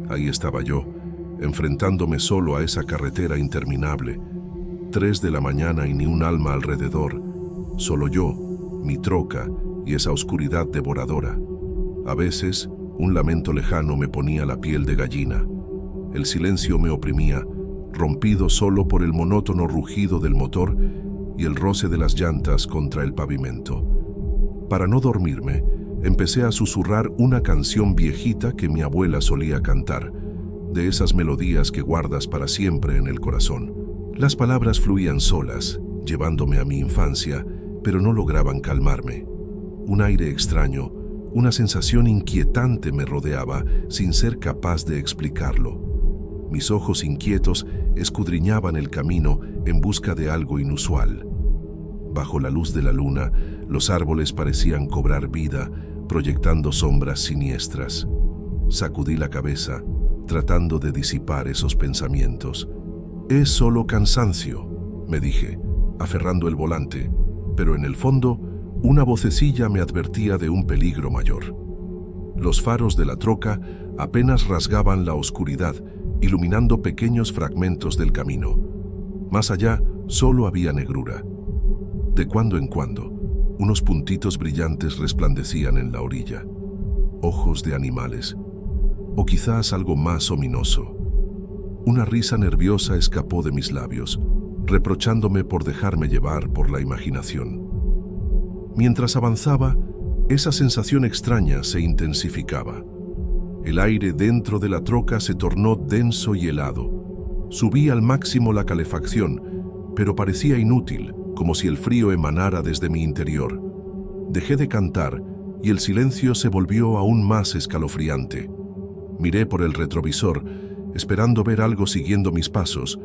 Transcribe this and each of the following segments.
Ahí estaba yo, enfrentándome solo a esa carretera interminable. 3 de la mañana y ni un alma alrededor. Solo yo, mi troca y esa oscuridad devoradora. A veces, un lamento lejano me ponía la piel de gallina. El silencio me oprimía, rompido solo por el monótono rugido del motor y el roce de las llantas contra el pavimento. Para no dormirme, empecé a susurrar una canción viejita que mi abuela solía cantar, de esas melodías que guardas para siempre en el corazón. Las palabras fluían solas, llevándome a mi infancia, pero no lograban calmarme. Un aire extraño, una sensación inquietante me rodeaba sin ser capaz de explicarlo. Mis ojos inquietos escudriñaban el camino en busca de algo inusual. Bajo la luz de la luna, los árboles parecían cobrar vida, proyectando sombras siniestras. Sacudí la cabeza, tratando de disipar esos pensamientos. «Es solo cansancio», me dije, aferrando el volante, pero en el fondo, una vocecilla me advertía de un peligro mayor. Los faros de la troca apenas rasgaban la oscuridad, iluminando pequeños fragmentos del camino. Más allá, solo había negrura. De cuando en cuando, unos puntitos brillantes resplandecían en la orilla. Ojos de animales. O quizás algo más ominoso. Una risa nerviosa escapó de mis labios, reprochándome por dejarme llevar por la imaginación. Mientras avanzaba, esa sensación extraña se intensificaba. El aire dentro de la troca se tornó denso y helado. Subí al máximo la calefacción, pero parecía inútil, como si el frío emanara desde mi interior. Dejé de cantar y el silencio se volvió aún más escalofriante. Miré por el retrovisor, esperando ver algo siguiendo mis pasos,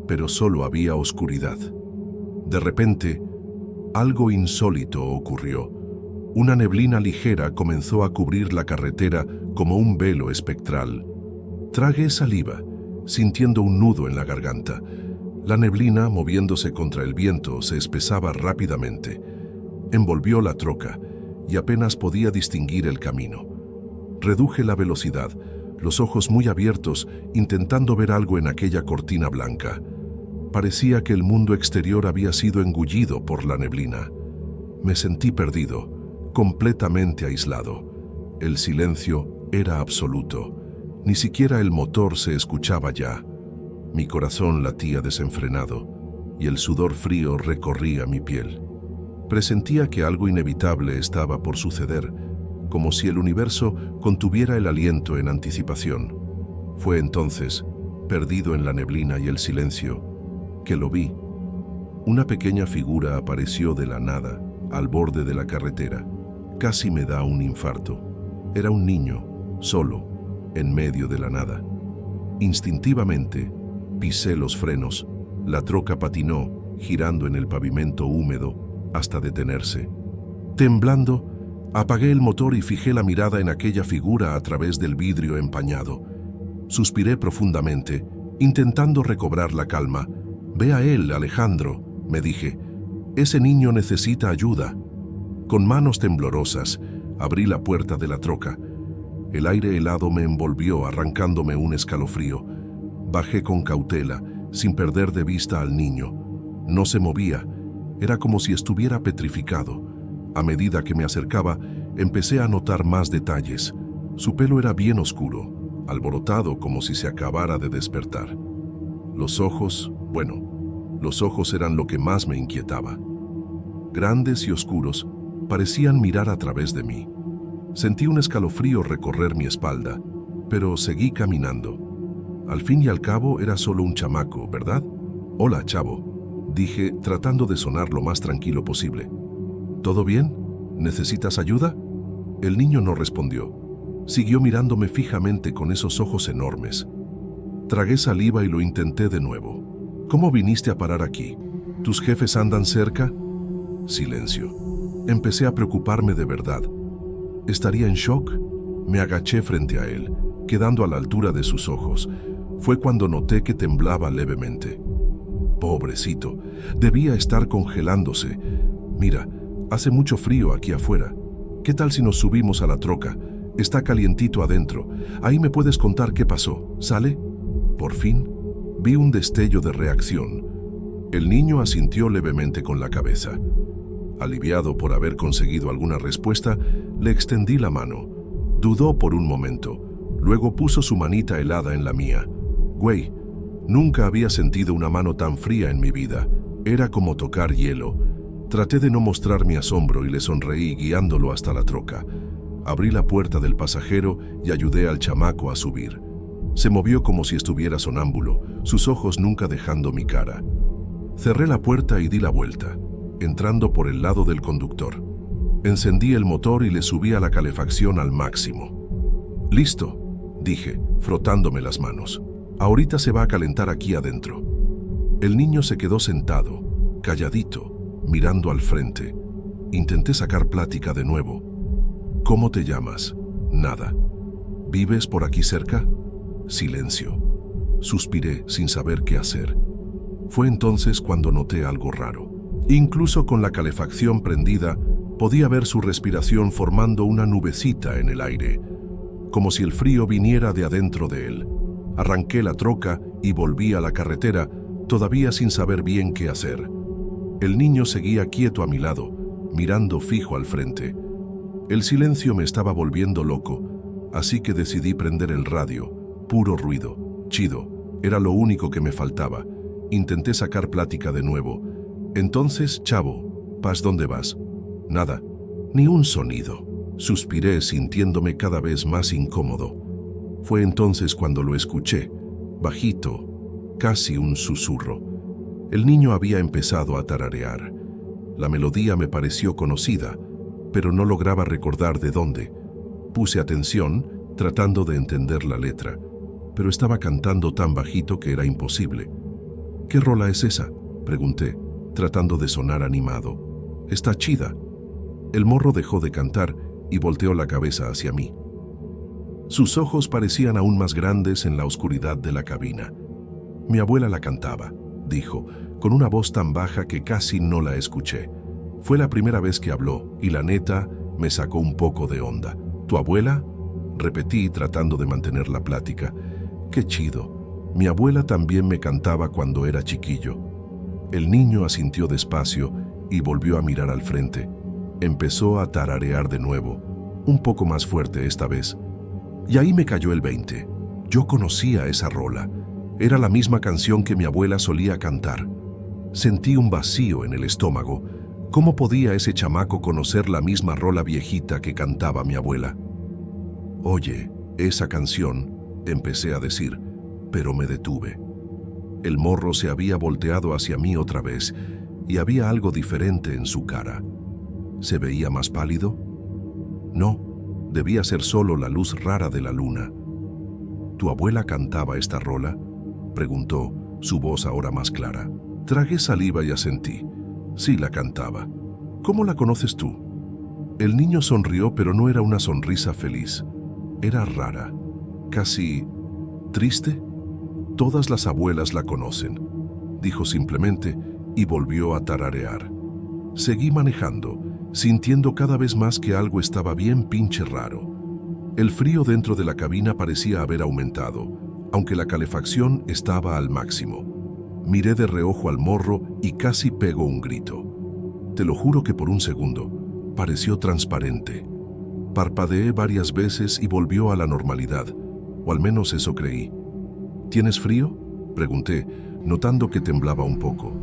pero solo había oscuridad. De repente, algo insólito ocurrió. Una neblina ligera comenzó a cubrir la carretera como un velo espectral. Tragué saliva, sintiendo un nudo en la garganta. La neblina, moviéndose contra el viento, se espesaba rápidamente. Envolvió la troca y apenas podía distinguir el camino. Reduje la velocidad, los ojos muy abiertos, intentando ver algo en aquella cortina blanca. Parecía que el mundo exterior había sido engullido por la neblina. Me sentí perdido, completamente aislado. El silencio era absoluto. Ni siquiera el motor se escuchaba ya. Mi corazón latía desenfrenado y el sudor frío recorría mi piel. Presentía que algo inevitable estaba por suceder, como si el universo contuviera el aliento en anticipación. Fue entonces, perdido en la neblina y el silencio, que lo vi. Una pequeña figura apareció de la nada, al borde de la carretera. Casi me da un infarto. Era un niño, solo, en medio de la nada. Instintivamente, pisé los frenos. La troca patinó, girando en el pavimento húmedo, hasta detenerse. Temblando, apagué el motor y fijé la mirada en aquella figura a través del vidrio empañado. Suspiré profundamente, intentando recobrar la calma. «Ve a él, Alejandro», me dije. «Ese niño necesita ayuda». Con manos temblorosas, abrí la puerta de la troca. El aire helado me envolvió, arrancándome un escalofrío. Bajé con cautela, sin perder de vista al niño. No se movía. Era como si estuviera petrificado. A medida que me acercaba, empecé a notar más detalles. Su pelo era bien oscuro, alborotado como si se acabara de despertar. Los ojos eran lo que más me inquietaba. Grandes y oscuros, parecían mirar a través de mí. Sentí un escalofrío recorrer mi espalda, pero seguí caminando. Al fin y al cabo era solo un chamaco, ¿verdad? «Hola, chavo», dije, tratando de sonar lo más tranquilo posible. «¿Todo bien? ¿Necesitas ayuda?» El niño no respondió. Siguió mirándome fijamente con esos ojos enormes. Tragué saliva y lo intenté de nuevo. «¿Cómo viniste a parar aquí? ¿Tus jefes andan cerca?» Silencio. Empecé a preocuparme de verdad. ¿Estaría en shock? Me agaché frente a él, quedando a la altura de sus ojos. Fue cuando noté que temblaba levemente. Pobrecito, debía estar congelándose. «Mira, hace mucho frío aquí afuera. ¿Qué tal si nos subimos a la troca? Está calientito adentro. Ahí me puedes contar qué pasó. ¿Sale? Por fin, vi un destello de reacción. El niño asintió levemente con la cabeza. Aliviado por haber conseguido alguna respuesta, le extendí la mano. Dudó por un momento. Luego puso su manita helada en la mía. Güey, nunca había sentido una mano tan fría en mi vida. Era como tocar hielo. Traté de no mostrar mi asombro y le sonreí guiándolo hasta la troca. Abrí la puerta del pasajero y ayudé al chamaco a subir. Se movió como si estuviera sonámbulo, sus ojos nunca dejando mi cara. Cerré la puerta y di la vuelta, entrando por el lado del conductor. Encendí el motor y le subí a la calefacción al máximo. «Listo», dije, frotándome las manos. «Ahorita se va a calentar aquí adentro». El niño se quedó sentado, calladito, mirando al frente. Intenté sacar plática de nuevo. «¿Cómo te llamas?» «Nada». «¿Vives por aquí cerca?» Silencio. Suspiré sin saber qué hacer. Fue entonces cuando noté algo raro. Incluso con la calefacción prendida, podía ver su respiración formando una nubecita en el aire, como si el frío viniera de adentro de él. Arranqué la troca y volví a la carretera, todavía sin saber bien qué hacer. El niño seguía quieto a mi lado, mirando fijo al frente. El silencio me estaba volviendo loco, así que decidí prender el radio. Puro ruido. Chido. Era lo único que me faltaba. Intenté sacar plática de nuevo. «Entonces, chavo, ¿pas dónde vas?» «Nada». Ni un sonido. Suspiré sintiéndome cada vez más incómodo. Fue entonces cuando lo escuché, bajito, casi un susurro. El niño había empezado a tararear. La melodía me pareció conocida, pero no lograba recordar de dónde. Puse atención, tratando de entender la letra, pero estaba cantando tan bajito que era imposible. «¿Qué rola es esa?», pregunté, tratando de sonar animado. «Está chida». El morro dejó de cantar y volteó la cabeza hacia mí. Sus ojos parecían aún más grandes en la oscuridad de la cabina. «Mi abuela la cantaba», dijo, con una voz tan baja que casi no la escuché. Fue la primera vez que habló y la neta me sacó un poco de onda. «¿Tu abuela?», repetí tratando de mantener la plática. «Qué chido. Mi abuela también me cantaba cuando era chiquillo». El niño asintió despacio y volvió a mirar al frente. Empezó a tararear de nuevo, un poco más fuerte esta vez. Y ahí me cayó el 20. Yo conocía esa rola. Era la misma canción que mi abuela solía cantar. Sentí un vacío en el estómago. ¿Cómo podía ese chamaco conocer la misma rola viejita que cantaba mi abuela? «Oye, esa canción», empecé a decir, pero me detuve. El morro se había volteado hacia mí otra vez y había algo diferente en su cara. ¿Se veía más pálido? No, debía ser solo la luz rara de la luna. «¿Tu abuela cantaba esta rola?», preguntó, su voz ahora más clara. Tragué saliva y asentí. «Sí, la cantaba». «¿Cómo la conoces tú?». El niño sonrió, pero no era una sonrisa feliz. Era rara, casi triste. «Todas las abuelas la conocen», dijo simplemente y volvió a tararear. Seguí manejando, sintiendo cada vez más que algo estaba bien pinche raro. El frío dentro de la cabina parecía haber aumentado, aunque la calefacción estaba al máximo. Miré de reojo al morro y casi pegó un grito. Te lo juro que por un segundo pareció transparente. Parpadeé varias veces y volvió a la normalidad, o al menos eso creí. «¿Tienes frío?», pregunté, notando que temblaba un poco.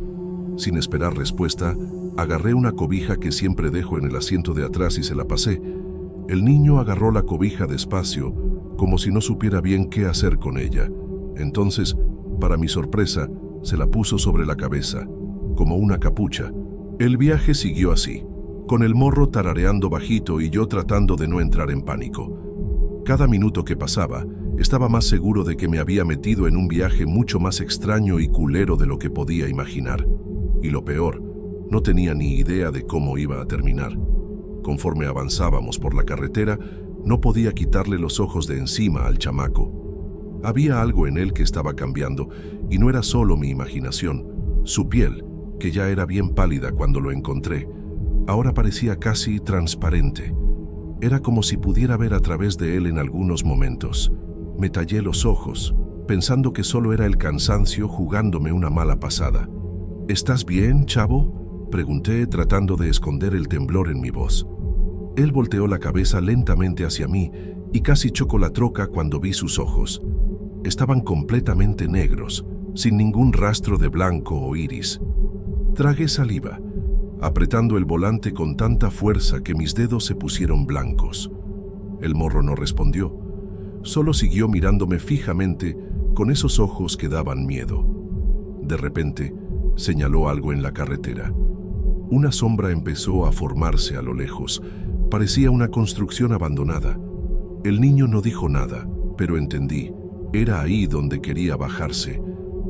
Sin esperar respuesta, agarré una cobija que siempre dejo en el asiento de atrás y se la pasé. El niño agarró la cobija despacio, como si no supiera bien qué hacer con ella. Entonces, para mi sorpresa, se la puso sobre la cabeza, como una capucha. El viaje siguió así, con el morro tarareando bajito y yo tratando de no entrar en pánico. Cada minuto que pasaba, estaba más seguro de que me había metido en un viaje mucho más extraño y culero de lo que podía imaginar. Y lo peor, no tenía ni idea de cómo iba a terminar. Conforme avanzábamos por la carretera, no podía quitarle los ojos de encima al chamaco. Había algo en él que estaba cambiando, y no era solo mi imaginación. Su piel, que ya era bien pálida cuando lo encontré, ahora parecía casi transparente. Era como si pudiera ver a través de él en algunos momentos. Me tallé los ojos, pensando que solo era el cansancio jugándome una mala pasada. ¿Estás bien, chavo?, pregunté, tratando de esconder el temblor en mi voz. Él volteó la cabeza lentamente hacia mí y casi chocó la troca cuando vi sus ojos. Estaban completamente negros, sin ningún rastro de blanco o iris. Tragué saliva, apretando el volante con tanta fuerza que mis dedos se pusieron blancos. El morro no respondió, solo siguió mirándome fijamente con esos ojos que daban miedo. De repente, señaló algo en la carretera. Una sombra empezó a formarse a lo lejos. Parecía una construcción abandonada. El niño no dijo nada, pero entendí. Era ahí donde quería bajarse.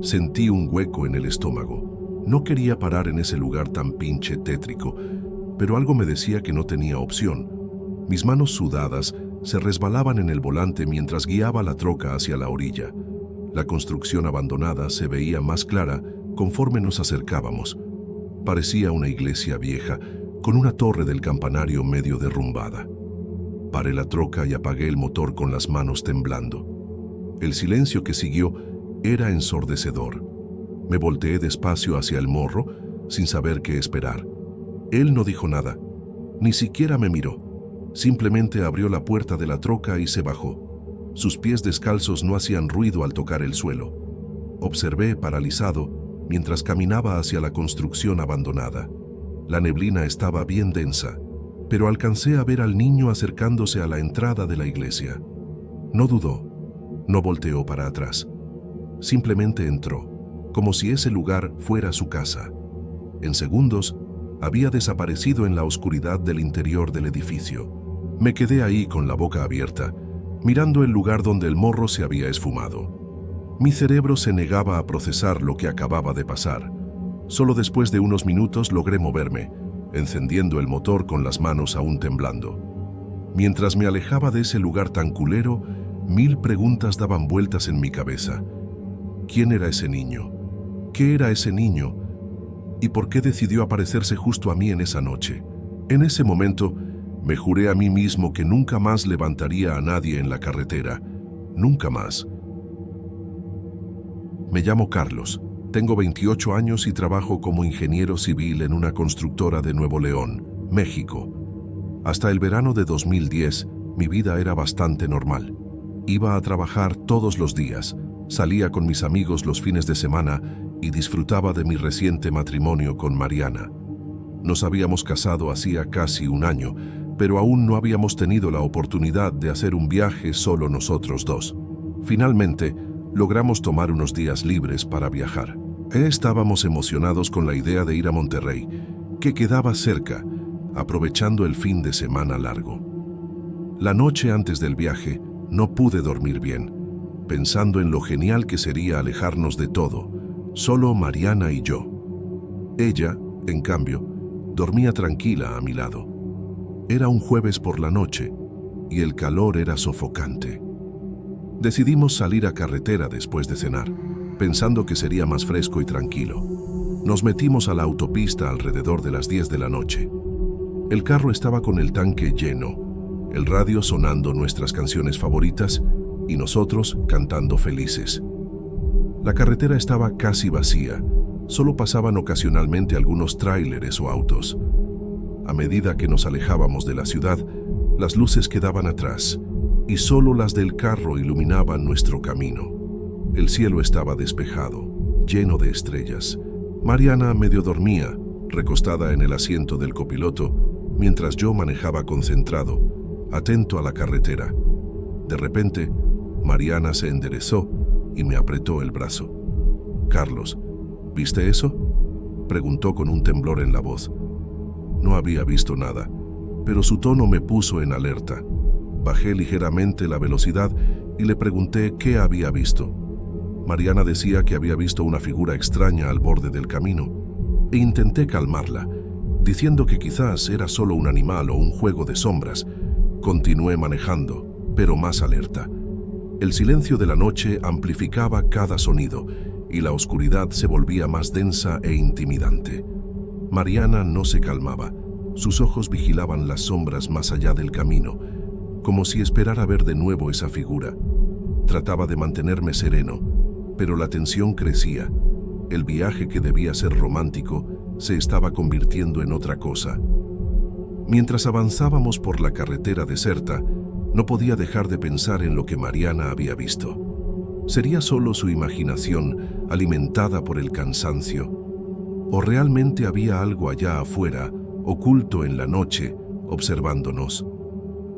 Sentí un hueco en el estómago. No quería parar en ese lugar tan pinche tétrico, pero algo me decía que no tenía opción. Mis manos sudadas se resbalaban en el volante mientras guiaba la troca hacia la orilla. La construcción abandonada se veía más clara conforme nos acercábamos. Parecía una iglesia vieja, con una torre del campanario medio derrumbada. Paré la troca y apagué el motor con las manos temblando. El silencio que siguió era ensordecedor. Me volteé despacio hacia el morro, sin saber qué esperar. Él no dijo nada, ni siquiera me miró. Simplemente abrió la puerta de la troca y se bajó. Sus pies descalzos no hacían ruido al tocar el suelo. Observé, paralizado, mientras caminaba hacia la construcción abandonada. La neblina estaba bien densa, pero alcancé a ver al niño acercándose a la entrada de la iglesia. No dudó, no volteó para atrás. Simplemente entró, como si ese lugar fuera su casa. En segundos, había desaparecido en la oscuridad del interior del edificio. Me quedé ahí con la boca abierta, mirando el lugar donde el morro se había esfumado. Mi cerebro se negaba a procesar lo que acababa de pasar. Solo después de unos minutos logré moverme, encendiendo el motor con las manos aún temblando. Mientras me alejaba de ese lugar tan culero, 1000 preguntas daban vueltas en mi cabeza. ¿Quién era ese niño? ¿Qué era ese niño? ¿Y por qué decidió aparecerse justo a mí en esa noche? En ese momento, me juré a mí mismo que nunca más levantaría a nadie en la carretera. Nunca más. Me llamo Carlos, tengo 28 años y trabajo como ingeniero civil en una constructora de Nuevo León, México. Hasta el verano de 2010, mi vida era bastante normal. Iba a trabajar todos los días, salía con mis amigos los fines de semana y disfrutaba de mi reciente matrimonio con Mariana. Nos habíamos casado hacía casi un año, pero aún no habíamos tenido la oportunidad de hacer un viaje solo nosotros dos. Finalmente, logramos tomar unos días libres para viajar. Estábamos emocionados con la idea de ir a Monterrey, que quedaba cerca, aprovechando el fin de semana largo. La noche antes del viaje, no pude dormir bien, pensando en lo genial que sería alejarnos de todo, solo Mariana y yo. Ella, en cambio, dormía tranquila a mi lado. Era un jueves por la noche, y el calor era sofocante. Decidimos salir a carretera después de cenar, pensando que sería más fresco y tranquilo. Nos metimos a la autopista alrededor de las 10 de la noche. El carro estaba con el tanque lleno, el radio sonando nuestras canciones favoritas y nosotros cantando felices. La carretera estaba casi vacía, solo pasaban ocasionalmente algunos tráileres o autos. A medida que nos alejábamos de la ciudad, las luces quedaban atrás y solo las del carro iluminaban nuestro camino. El cielo estaba despejado, lleno de estrellas. Mariana medio dormía, recostada en el asiento del copiloto, mientras yo manejaba concentrado, atento a la carretera. De repente, Mariana se enderezó y me apretó el brazo. «Carlos, ¿viste eso?», preguntó con un temblor en la voz. No había visto nada, pero su tono me puso en alerta. Bajé ligeramente la velocidad y le pregunté qué había visto. Mariana decía que había visto una figura extraña al borde del camino, e intenté calmarla, diciendo que quizás era solo un animal o un juego de sombras. Continué manejando, pero más alerta. El silencio de la noche amplificaba cada sonido, y la oscuridad se volvía más densa e intimidante. Mariana no se calmaba. Sus ojos vigilaban las sombras más allá del camino, como si esperara ver de nuevo esa figura. Trataba de mantenerme sereno, pero la tensión crecía. El viaje que debía ser romántico se estaba convirtiendo en otra cosa. Mientras avanzábamos por la carretera desierta, no podía dejar de pensar en lo que Mariana había visto. ¿Sería solo su imaginación alimentada por el cansancio? ¿O realmente había algo allá afuera, oculto en la noche, observándonos?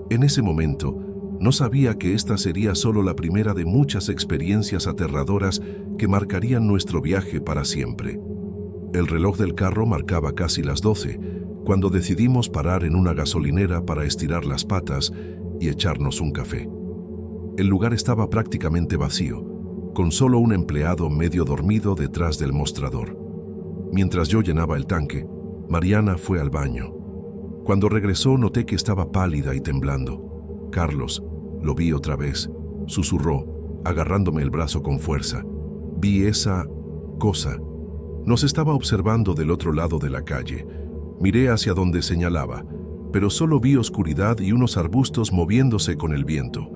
En ese momento, no sabía que esta sería solo la primera de muchas experiencias aterradoras que marcarían nuestro viaje para siempre. El reloj del carro marcaba casi las 12, cuando decidimos parar en una gasolinera para estirar las patas y echarnos un café. El lugar estaba prácticamente vacío, con solo un empleado medio dormido detrás del mostrador. Mientras yo llenaba el tanque, Mariana fue al baño. Cuando regresó noté que estaba pálida y temblando. «Carlos», lo vi otra vez, susurró, agarrándome el brazo con fuerza. Vi esa cosa. Nos estaba observando del otro lado de la calle. Miré hacia donde señalaba, pero solo vi oscuridad y unos arbustos moviéndose con el viento.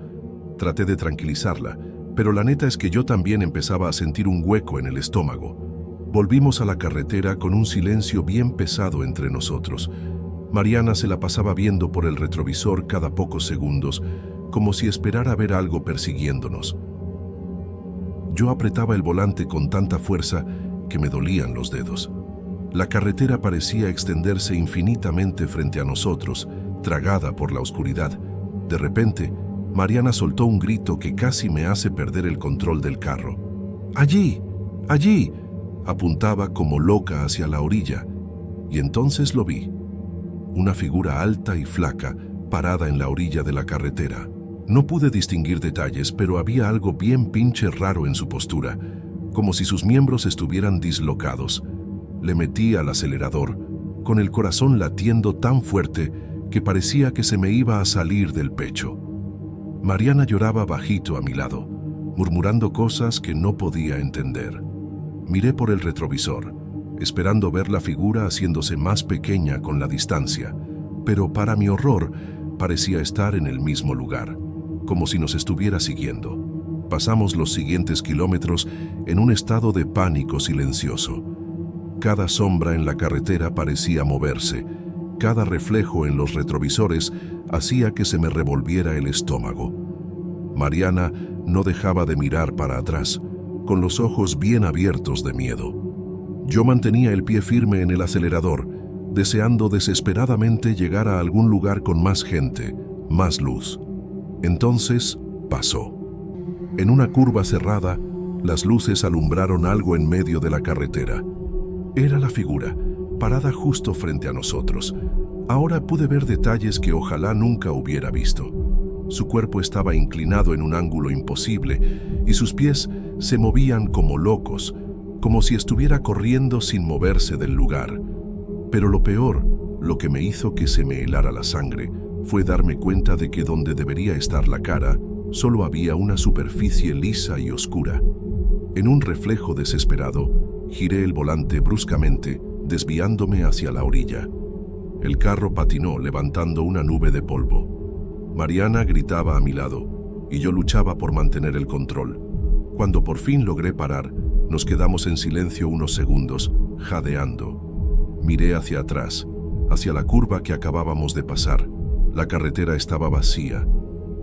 Traté de tranquilizarla, pero la neta es que yo también empezaba a sentir un hueco en el estómago. Volvimos a la carretera con un silencio bien pesado entre nosotros. Mariana se la pasaba viendo por el retrovisor cada pocos segundos, como si esperara ver algo persiguiéndonos. Yo apretaba el volante con tanta fuerza que me dolían los dedos. La carretera parecía extenderse infinitamente frente a nosotros, tragada por la oscuridad. De repente, Mariana soltó un grito que casi me hace perder el control del carro. «¡Allí! ¡Allí!», apuntaba como loca hacia la orilla, y entonces lo vi. Una figura alta y flaca, parada en la orilla de la carretera. No pude distinguir detalles, pero había algo bien pinche raro en su postura, como si sus miembros estuvieran dislocados. Le metí al acelerador, con el corazón latiendo tan fuerte que parecía que se me iba a salir del pecho. Mariana lloraba bajito a mi lado, murmurando cosas que no podía entender. Miré por el retrovisor, esperando ver la figura haciéndose más pequeña con la distancia, pero para mi horror parecía estar en el mismo lugar, como si nos estuviera siguiendo. Pasamos los siguientes kilómetros en un estado de pánico silencioso. Cada sombra en la carretera parecía moverse, cada reflejo en los retrovisores hacía que se me revolviera el estómago. Mariana no dejaba de mirar para atrás, con los ojos bien abiertos de miedo. Yo mantenía el pie firme en el acelerador, deseando desesperadamente llegar a algún lugar con más gente, más luz. Entonces, pasó. En una curva cerrada, las luces alumbraron algo en medio de la carretera. Era la figura, parada justo frente a nosotros. Ahora pude ver detalles que ojalá nunca hubiera visto. Su cuerpo estaba inclinado en un ángulo imposible y sus pies se movían como locos, como si estuviera corriendo sin moverse del lugar. Pero lo peor, lo que me hizo que se me helara la sangre, fue darme cuenta de que donde debería estar la cara, solo había una superficie lisa y oscura. En un reflejo desesperado, giré el volante bruscamente, desviándome hacia la orilla. El carro patinó levantando una nube de polvo. Mariana gritaba a mi lado y yo luchaba por mantener el control. Cuando por fin logré parar, nos quedamos en silencio unos segundos, jadeando. Miré hacia atrás, hacia la curva que acabábamos de pasar. La carretera estaba vacía.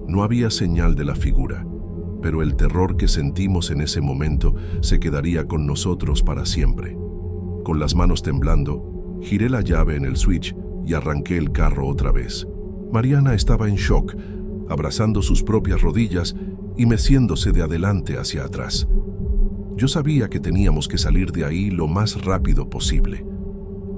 No había señal de la figura, pero el terror que sentimos en ese momento se quedaría con nosotros para siempre. Con las manos temblando, giré la llave en el switch y arranqué el carro otra vez. Mariana estaba en shock, abrazando sus propias rodillas y meciéndose de adelante hacia atrás. Yo sabía que teníamos que salir de ahí lo más rápido posible.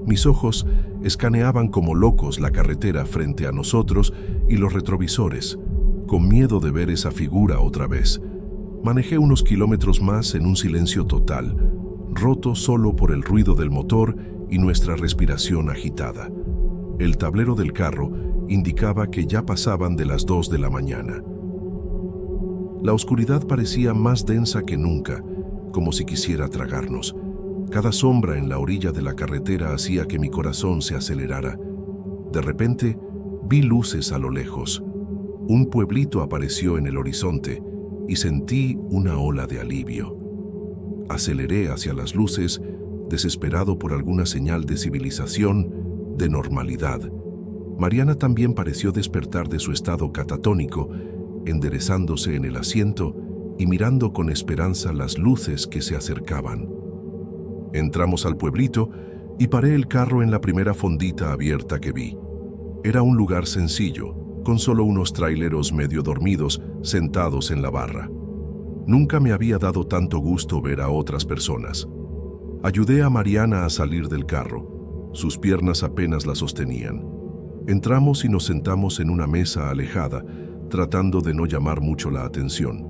Mis ojos escaneaban como locos la carretera frente a nosotros y los retrovisores, con miedo de ver esa figura otra vez. Manejé unos kilómetros más en un silencio total, roto solo por el ruido del motor y nuestra respiración agitada. El tablero del carro indicaba que ya pasaban de las 2 de la mañana. La oscuridad parecía más densa que nunca, como si quisiera tragarnos. Cada sombra en la orilla de la carretera hacía que mi corazón se acelerara. De repente, vi luces a lo lejos. Un pueblito apareció en el horizonte y sentí una ola de alivio. Aceleré hacia las luces, desesperado por alguna señal de civilización, de normalidad. Mariana también pareció despertar de su estado catatónico, enderezándose en el asiento y mirando con esperanza las luces que se acercaban. Entramos al pueblito y paré el carro en la primera fondita abierta que vi. Era un lugar sencillo, con solo unos traileros medio dormidos sentados en la barra. Nunca me había dado tanto gusto ver a otras personas. Ayudé a Mariana a salir del carro. Sus piernas apenas la sostenían. Entramos y nos sentamos en una mesa alejada, tratando de no llamar mucho la atención.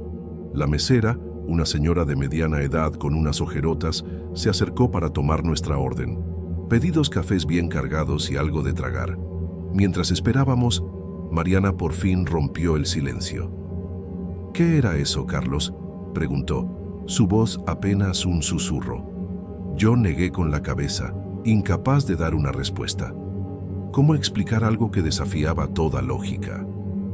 La mesera, una señora de mediana edad con unas ojerotas, se acercó para tomar nuestra orden. Pedí 2 cafés bien cargados y algo de tragar. Mientras esperábamos, Mariana por fin rompió el silencio. «¿Qué era eso, Carlos?», preguntó, su voz apenas un susurro. Yo negué con la cabeza, incapaz de dar una respuesta. ¿Cómo explicar algo que desafiaba toda lógica?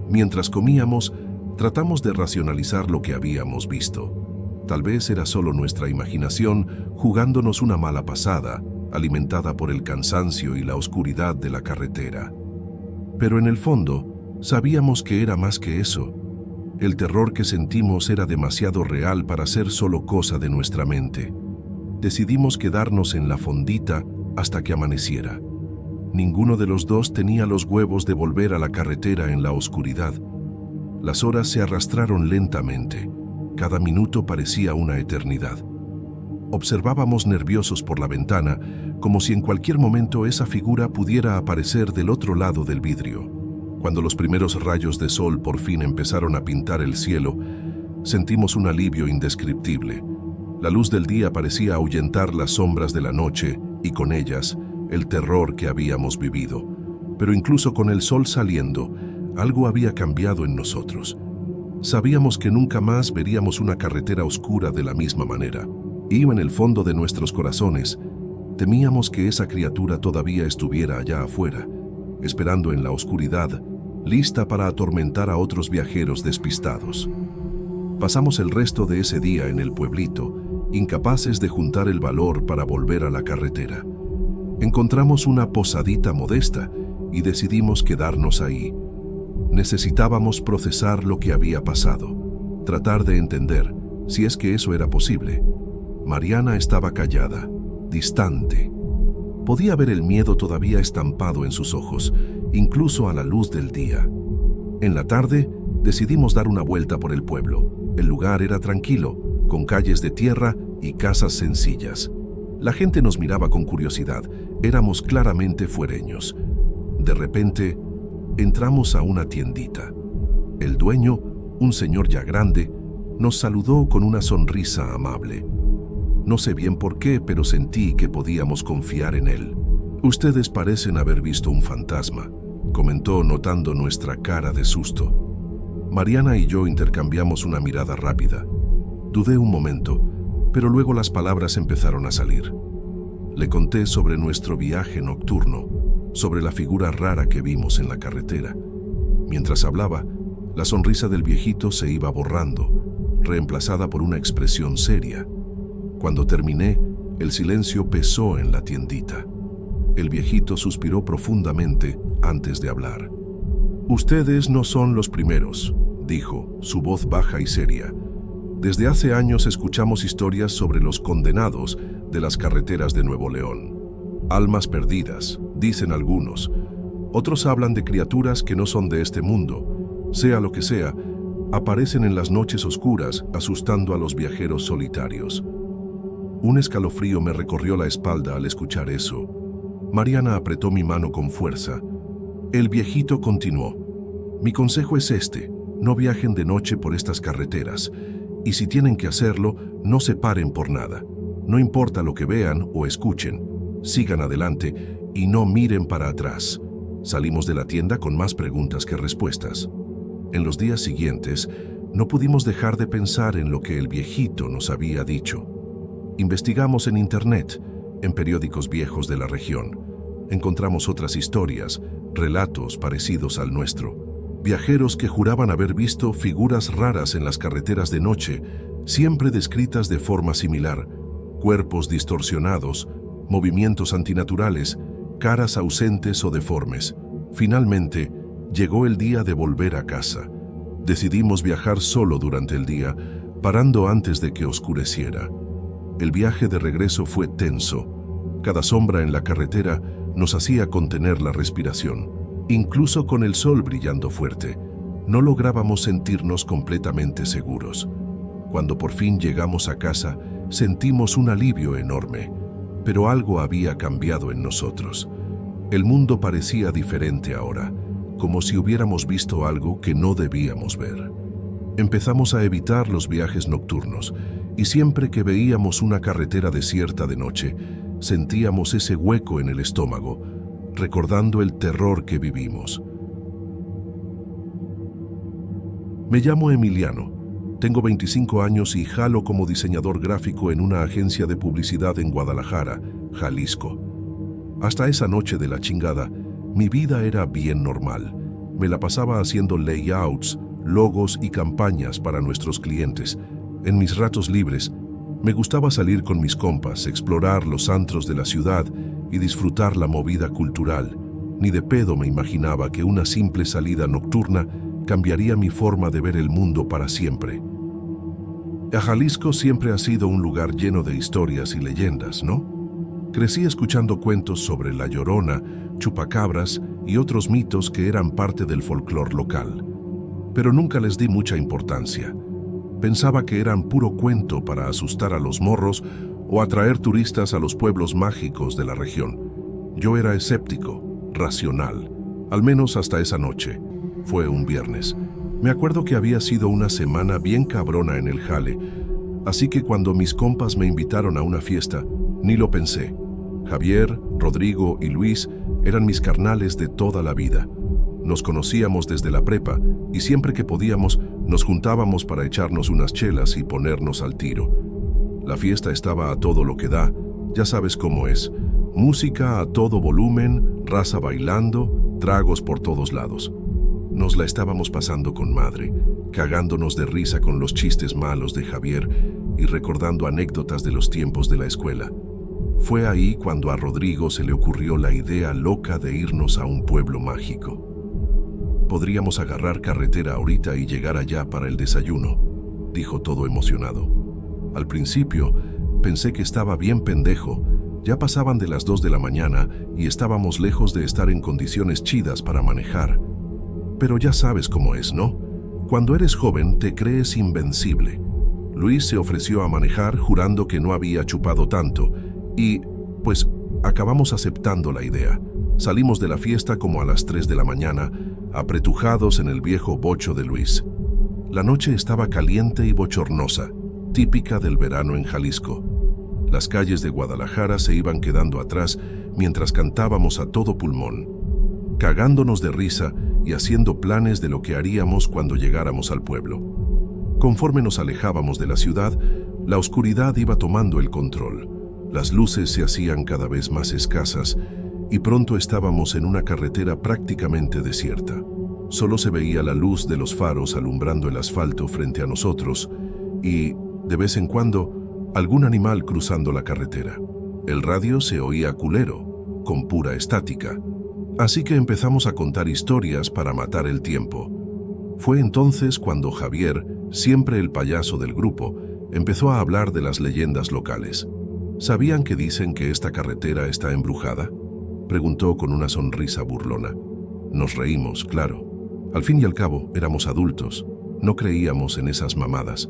Mientras comíamos, tratamos de racionalizar lo que habíamos visto. Tal vez era solo nuestra imaginación jugándonos una mala pasada, alimentada por el cansancio y la oscuridad de la carretera. Pero en el fondo, sabíamos que era más que eso. El terror que sentimos era demasiado real para ser solo cosa de nuestra mente. Decidimos quedarnos en la fondita hasta que amaneciera. Ninguno de los dos tenía los huevos de volver a la carretera en la oscuridad. Las horas se arrastraron lentamente. Cada minuto parecía una eternidad. Observábamos nerviosos por la ventana, como si en cualquier momento esa figura pudiera aparecer del otro lado del vidrio. Cuando los primeros rayos de sol por fin empezaron a pintar el cielo, sentimos un alivio indescriptible. La luz del día parecía ahuyentar las sombras de la noche y con ellas el terror que habíamos vivido. Pero incluso con el sol saliendo, algo había cambiado en nosotros. Sabíamos que nunca más veríamos una carretera oscura de la misma manera. Y en el fondo de nuestros corazones, temíamos que esa criatura todavía estuviera allá afuera, esperando en la oscuridad, lista para atormentar a otros viajeros despistados. Pasamos el resto de ese día en el pueblito, incapaces de juntar el valor para volver a la carretera. Encontramos una posadita modesta y decidimos quedarnos ahí. Necesitábamos procesar lo que había pasado, tratar de entender, si es que eso era posible. Mariana estaba callada, distante. Podía ver el miedo todavía estampado en sus ojos, incluso a la luz del día. En la tarde, decidimos dar una vuelta por el pueblo. El lugar era tranquilo, con calles de tierra y casas sencillas. La gente nos miraba con curiosidad, éramos claramente fuereños. De repente, entramos a una tiendita. El dueño, un señor ya grande, nos saludó con una sonrisa amable. No sé bien por qué, pero sentí que podíamos confiar en él. «Ustedes parecen haber visto un fantasma», comentó notando nuestra cara de susto. Mariana y yo intercambiamos una mirada rápida. Dudé un momento, pero luego las palabras empezaron a salir. Le conté sobre nuestro viaje nocturno, sobre la figura rara que vimos en la carretera. Mientras hablaba, la sonrisa del viejito se iba borrando, reemplazada por una expresión seria. Cuando terminé, el silencio pesó en la tiendita. El viejito suspiró profundamente antes de hablar. «Ustedes no son los primeros», dijo, su voz baja y seria. «Desde hace años escuchamos historias sobre los condenados de las carreteras de Nuevo León. Almas perdidas, dicen algunos. Otros hablan de criaturas que no son de este mundo. Sea lo que sea, aparecen en las noches oscuras asustando a los viajeros solitarios». Un escalofrío me recorrió la espalda al escuchar eso. Mariana apretó mi mano con fuerza. El viejito continuó. «Mi consejo es este, no viajen de noche por estas carreteras, y si tienen que hacerlo, no se paren por nada. No importa lo que vean o escuchen, sigan adelante y no miren para atrás». Salimos de la tienda con más preguntas que respuestas. En los días siguientes, no pudimos dejar de pensar en lo que el viejito nos había dicho. Investigamos en internet, en periódicos viejos de la región. Encontramos otras historias, relatos parecidos al nuestro. Viajeros que juraban haber visto figuras raras en las carreteras de noche, siempre descritas de forma similar: cuerpos distorsionados, movimientos antinaturales, caras ausentes o deformes. Finalmente, llegó el día de volver a casa. Decidimos viajar solo durante el día, parando antes de que oscureciera. El viaje de regreso fue tenso. Cada sombra en la carretera nos hacía contener la respiración. Incluso con el sol brillando fuerte, no lográbamos sentirnos completamente seguros. Cuando por fin llegamos a casa, sentimos un alivio enorme, pero algo había cambiado en nosotros. El mundo parecía diferente ahora, como si hubiéramos visto algo que no debíamos ver. Empezamos a evitar los viajes nocturnos, y siempre que veíamos una carretera desierta de noche, sentíamos ese hueco en el estómago, recordando el terror que vivimos. Me llamo Emiliano, tengo 25 años y jalo como diseñador gráfico en una agencia de publicidad en Guadalajara, Jalisco. Hasta esa noche de la chingada, mi vida era bien normal. Me la pasaba haciendo layouts, logos y campañas para nuestros clientes. En mis ratos libres, me gustaba salir con mis compas, explorar los antros de la ciudad y disfrutar la movida cultural. Ni de pedo me imaginaba que una simple salida nocturna cambiaría mi forma de ver el mundo para siempre. Jalisco siempre ha sido un lugar lleno de historias y leyendas, ¿no? Crecí escuchando cuentos sobre La Llorona, chupacabras y otros mitos que eran parte del folclore local. Pero nunca les di mucha importancia. Pensaba que eran puro cuento para asustar a los morros o atraer turistas a los pueblos mágicos de la región. Yo era escéptico, racional, al menos hasta esa noche. Fue un viernes. Me acuerdo que había sido una semana bien cabrona en el jale, así que cuando mis compas me invitaron a una fiesta, ni lo pensé. Javier, Rodrigo y Luis eran mis carnales de toda la vida. Nos conocíamos desde la prepa y siempre que podíamos nos juntábamos para echarnos unas chelas y ponernos al tiro. La fiesta estaba a todo lo que da, ya sabes cómo es. Música a todo volumen, raza bailando, tragos por todos lados. Nos la estábamos pasando con madre, cagándonos de risa con los chistes malos de Javier y recordando anécdotas de los tiempos de la escuela. Fue ahí cuando a Rodrigo se le ocurrió la idea loca de irnos a un pueblo mágico. Podríamos agarrar carretera ahorita y llegar allá para el desayuno, dijo todo emocionado. Al principio, pensé que estaba bien pendejo. Ya pasaban de las 2 de la mañana y estábamos lejos de estar en condiciones chidas para manejar. Pero ya sabes cómo es, ¿no? Cuando eres joven te crees invencible. Luis se ofreció a manejar jurando que no había chupado tanto y, pues, acabamos aceptando la idea. Salimos de la fiesta como a las 3 de la mañana, apretujados en el viejo bocho de Luis. La noche estaba caliente y bochornosa, típica del verano en Jalisco. Las calles de Guadalajara se iban quedando atrás mientras cantábamos a todo pulmón, cagándonos de risa y haciendo planes de lo que haríamos cuando llegáramos al pueblo. Conforme nos alejábamos de la ciudad, la oscuridad iba tomando el control. Las luces se hacían cada vez más escasas y pronto estábamos en una carretera prácticamente desierta. Solo se veía la luz de los faros alumbrando el asfalto frente a nosotros y, de vez en cuando, algún animal cruzando la carretera. El radio se oía culero, con pura estática. Así que empezamos a contar historias para matar el tiempo. Fue entonces cuando Javier, siempre el payaso del grupo, empezó a hablar de las leyendas locales. ¿Sabían que dicen que esta carretera está embrujada?, preguntó con una sonrisa burlona. Nos reímos, claro. Al fin y al cabo, éramos adultos. No creíamos en esas mamadas.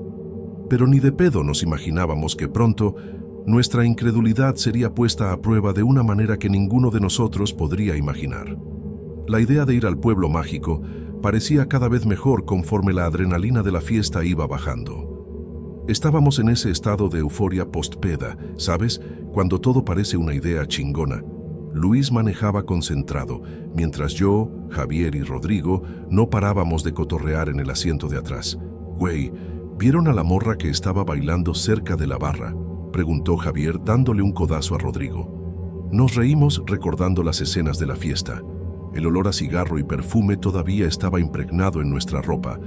Pero ni de pedo nos imaginábamos que pronto nuestra incredulidad sería puesta a prueba de una manera que ninguno de nosotros podría imaginar. La idea de ir al pueblo mágico parecía cada vez mejor conforme la adrenalina de la fiesta iba bajando. Estábamos en ese estado de euforia postpeda, ¿sabes? Cuando todo parece una idea chingona. Luis manejaba concentrado, mientras yo, Javier y Rodrigo no parábamos de cotorrear en el asiento de atrás. Güey, ¿vieron a la morra que estaba bailando cerca de la barra?, preguntó Javier dándole un codazo a Rodrigo. Nos reímos recordando las escenas de la fiesta. El olor a cigarro y perfume todavía estaba impregnado en nuestra ropa,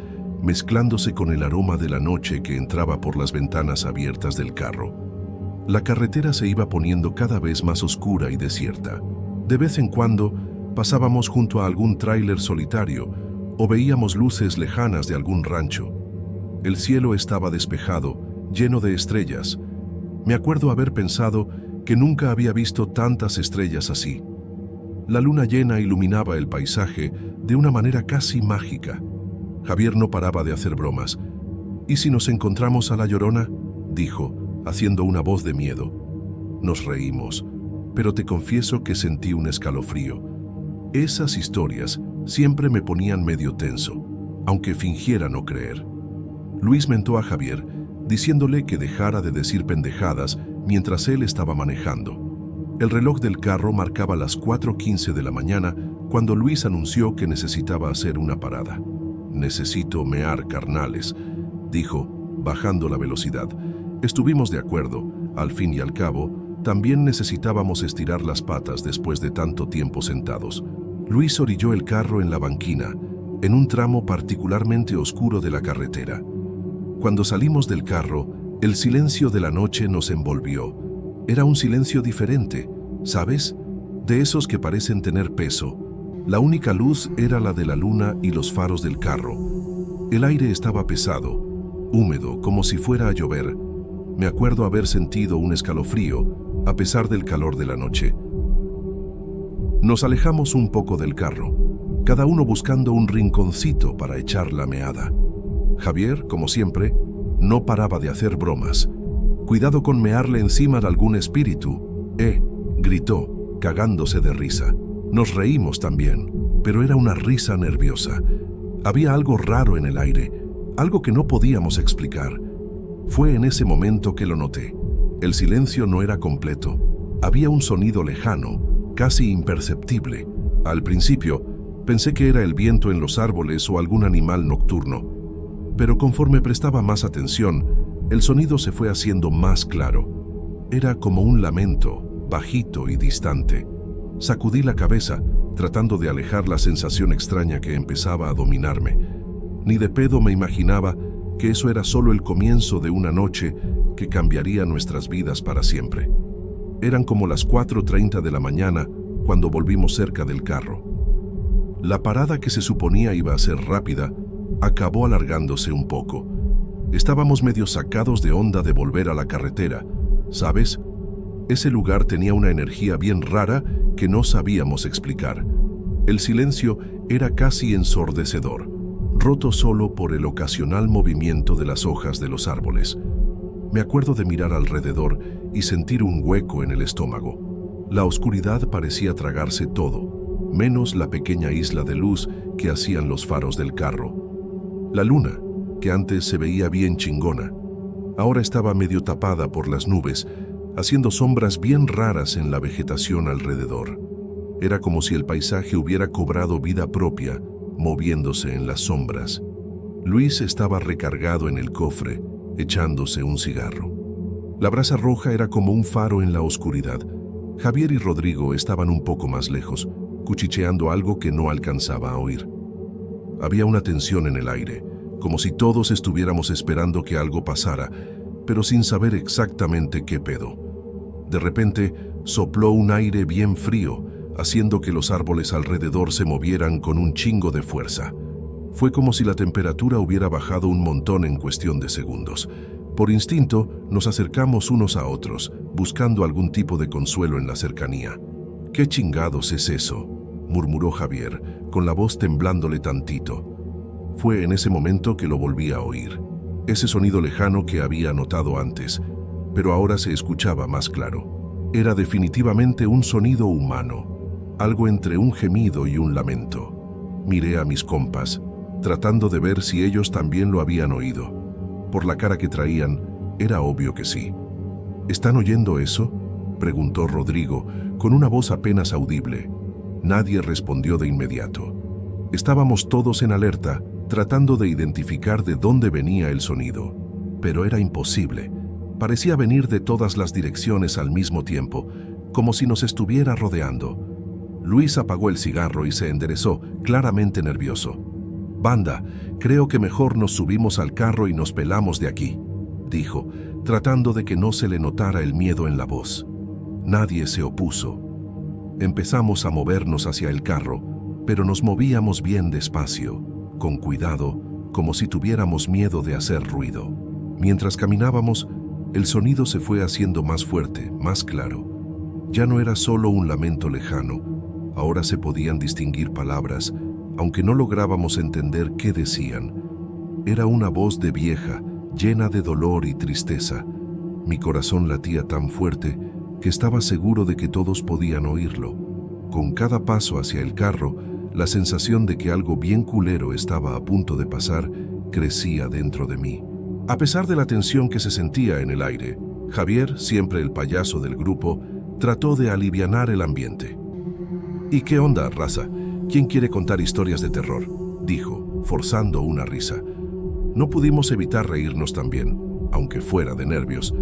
mezclándose con el aroma de la noche que entraba por las ventanas abiertas del carro. La carretera se iba poniendo cada vez más oscura y desierta. De vez en cuando pasábamos junto a algún tráiler solitario o veíamos luces lejanas de algún rancho. El cielo estaba despejado, lleno de estrellas. Me acuerdo haber pensado que nunca había visto tantas estrellas así. La luna llena iluminaba el paisaje de una manera casi mágica. Javier no paraba de hacer bromas. «¿Y si nos encontramos a la Llorona?», dijo, haciendo una voz de miedo. Nos reímos, pero te confieso que sentí un escalofrío. Esas historias siempre me ponían medio tenso, aunque fingiera no creer. Luis mentó a Javier, diciéndole que dejara de decir pendejadas mientras él estaba manejando. El reloj del carro marcaba las 4:15 de la mañana cuando Luis anunció que necesitaba hacer una parada. «Necesito mear, carnales», dijo, bajando la velocidad. Estuvimos de acuerdo. Al fin y al cabo, también necesitábamos estirar las patas después de tanto tiempo sentados. Luis orilló el carro en la banquina, en un tramo particularmente oscuro de la carretera. Cuando salimos del carro, el silencio de la noche nos envolvió. Era un silencio diferente, ¿sabes? De esos que parecen tener peso. La única luz era la de la luna y los faros del carro. El aire estaba pesado, húmedo, como si fuera a llover. Me acuerdo haber sentido un escalofrío, a pesar del calor de la noche. Nos alejamos un poco del carro, cada uno buscando un rinconcito para echar la meada. Javier, como siempre, no paraba de hacer bromas. «Cuidado con mearle encima de algún espíritu», gritó, cagándose de risa. Nos reímos también, pero era una risa nerviosa. Había algo raro en el aire, algo que no podíamos explicar. Fue en ese momento que lo noté. El silencio no era completo. Había un sonido lejano, casi imperceptible. Al principio, pensé que era el viento en los árboles o algún animal nocturno. Pero conforme prestaba más atención, el sonido se fue haciendo más claro. Era como un lamento, bajito y distante. Sacudí la cabeza, tratando de alejar la sensación extraña que empezaba a dominarme. Ni de pedo me imaginaba que eso era solo el comienzo de una noche que cambiaría nuestras vidas para siempre. Eran como las 4:30 de la mañana cuando volvimos cerca del carro. La parada, que se suponía iba a ser rápida, acabó alargándose un poco. Estábamos medio sacados de onda de volver a la carretera, ¿sabes? Ese lugar tenía una energía bien rara que no sabíamos explicar. El silencio era casi ensordecedor, roto solo por el ocasional movimiento de las hojas de los árboles. Me acuerdo de mirar alrededor y sentir un hueco en el estómago. La oscuridad parecía tragarse todo, menos la pequeña isla de luz que hacían los faros del carro. La luna, que antes se veía bien chingona, ahora estaba medio tapada por las nubes, haciendo sombras bien raras en la vegetación alrededor. Era como si el paisaje hubiera cobrado vida propia, moviéndose en las sombras. Luis estaba recargado en el cofre, echándose un cigarro. La brasa roja era como un faro en la oscuridad. Javier y Rodrigo estaban un poco más lejos, cuchicheando algo que no alcanzaba a oír. Había una tensión en el aire, como si todos estuviéramos esperando que algo pasara, pero sin saber exactamente qué pedo. De repente, sopló un aire bien frío, haciendo que los árboles alrededor se movieran con un chingo de fuerza. Fue como si la temperatura hubiera bajado un montón en cuestión de segundos. Por instinto, nos acercamos unos a otros, buscando algún tipo de consuelo en la cercanía. «¿Qué chingados es eso?», murmuró Javier, con la voz temblándole tantito. Fue en ese momento que lo volví a oír. Ese sonido lejano que había notado antes, pero ahora se escuchaba más claro. Era definitivamente un sonido humano, algo entre un gemido y un lamento. Miré a mis compas, tratando de ver si ellos también lo habían oído. Por la cara que traían, era obvio que sí. «¿Están oyendo eso?», preguntó Rodrigo, con una voz apenas audible. Nadie respondió de inmediato. Estábamos todos en alerta, tratando de identificar de dónde venía el sonido. Pero era imposible. Parecía venir de todas las direcciones al mismo tiempo, como si nos estuviera rodeando. Luis apagó el cigarro y se enderezó, claramente nervioso. «Banda, creo que mejor nos subimos al carro y nos pelamos de aquí», dijo, tratando de que no se le notara el miedo en la voz. Nadie se opuso. Empezamos a movernos hacia el carro, pero nos movíamos bien despacio, con cuidado, como si tuviéramos miedo de hacer ruido. Mientras caminábamos, el sonido se fue haciendo más fuerte, más claro. Ya no era solo un lamento lejano, ahora se podían distinguir palabras, aunque no lográbamos entender qué decían. Era una voz de vieja, llena de dolor y tristeza. Mi corazón latía tan fuerte que estaba seguro de que todos podían oírlo. Con cada paso hacia el carro, la sensación de que algo bien culero estaba a punto de pasar crecía dentro de mí. A pesar de la tensión que se sentía en el aire, Javier, siempre el payaso del grupo, trató de alivianar el ambiente. «¿Y qué onda, raza? ¿Quién quiere contar historias de terror?», dijo, forzando una risa. No pudimos evitar reírnos también, aunque fuera de nervios.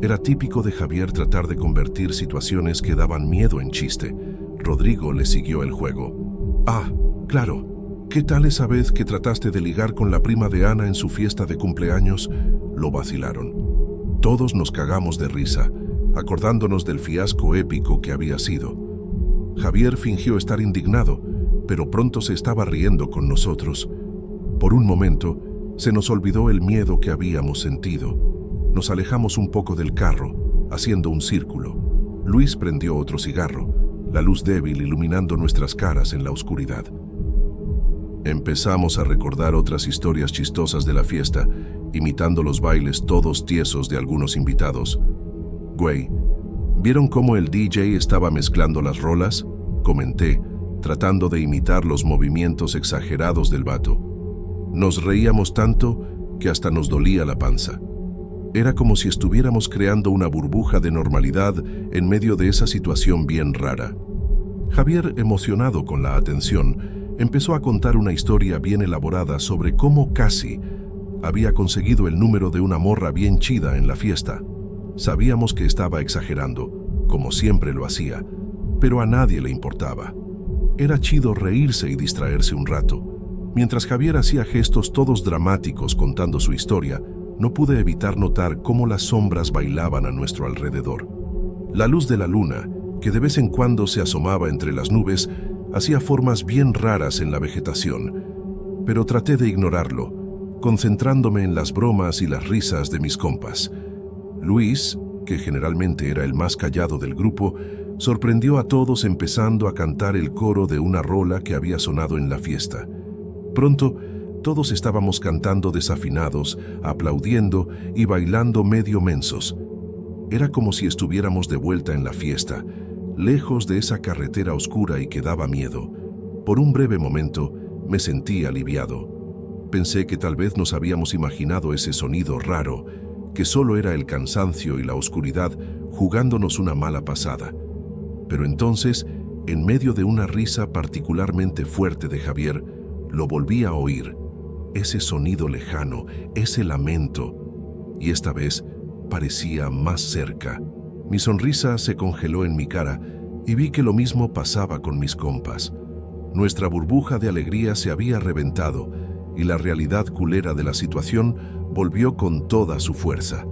Era típico de Javier tratar de convertir situaciones que daban miedo en chiste. Rodrigo le siguió el juego. «Ah, claro. ¿Qué tal esa vez que trataste de ligar con la prima de Ana en su fiesta de cumpleaños?», lo vacilaron. Todos nos cagamos de risa, acordándonos del fiasco épico que había sido. Javier fingió estar indignado, pero pronto se estaba riendo con nosotros. Por un momento, se nos olvidó el miedo que habíamos sentido. Nos alejamos un poco del carro, haciendo un círculo. Luis prendió otro cigarro, la luz débil iluminando nuestras caras en la oscuridad. Empezamos a recordar otras historias chistosas de la fiesta, imitando los bailes todos tiesos de algunos invitados. «Güey, ¿vieron cómo el DJ estaba mezclando las rolas?», comenté, tratando de imitar los movimientos exagerados del vato. Nos reíamos tanto que hasta nos dolía la panza. Era como si estuviéramos creando una burbuja de normalidad en medio de esa situación bien rara. Javier, emocionado con la atención, empezó a contar una historia bien elaborada sobre cómo casi había conseguido el número de una morra bien chida en la fiesta. Sabíamos que estaba exagerando, como siempre lo hacía, pero a nadie le importaba. Era chido reírse y distraerse un rato. Mientras Javier hacía gestos todos dramáticos contando su historia, no pude evitar notar cómo las sombras bailaban a nuestro alrededor. La luz de la luna, que de vez en cuando se asomaba entre las nubes, hacía formas bien raras en la vegetación, pero traté de ignorarlo, concentrándome en las bromas y las risas de mis compas. Luis, que generalmente era el más callado del grupo, sorprendió a todos empezando a cantar el coro de una rola que había sonado en la fiesta. Pronto, todos estábamos cantando desafinados, aplaudiendo y bailando medio mensos. Era como si estuviéramos de vuelta en la fiesta, lejos de esa carretera oscura y que daba miedo. Por un breve momento, me sentí aliviado. Pensé que tal vez nos habíamos imaginado ese sonido raro, que solo era el cansancio y la oscuridad jugándonos una mala pasada. Pero entonces, en medio de una risa particularmente fuerte de Javier, lo volví a oír. Ese sonido lejano, ese lamento. Y esta vez parecía más cerca. Mi sonrisa se congeló en mi cara y vi que lo mismo pasaba con mis compas. Nuestra burbuja de alegría se había reventado y la realidad culera de la situación volvió con toda su fuerza.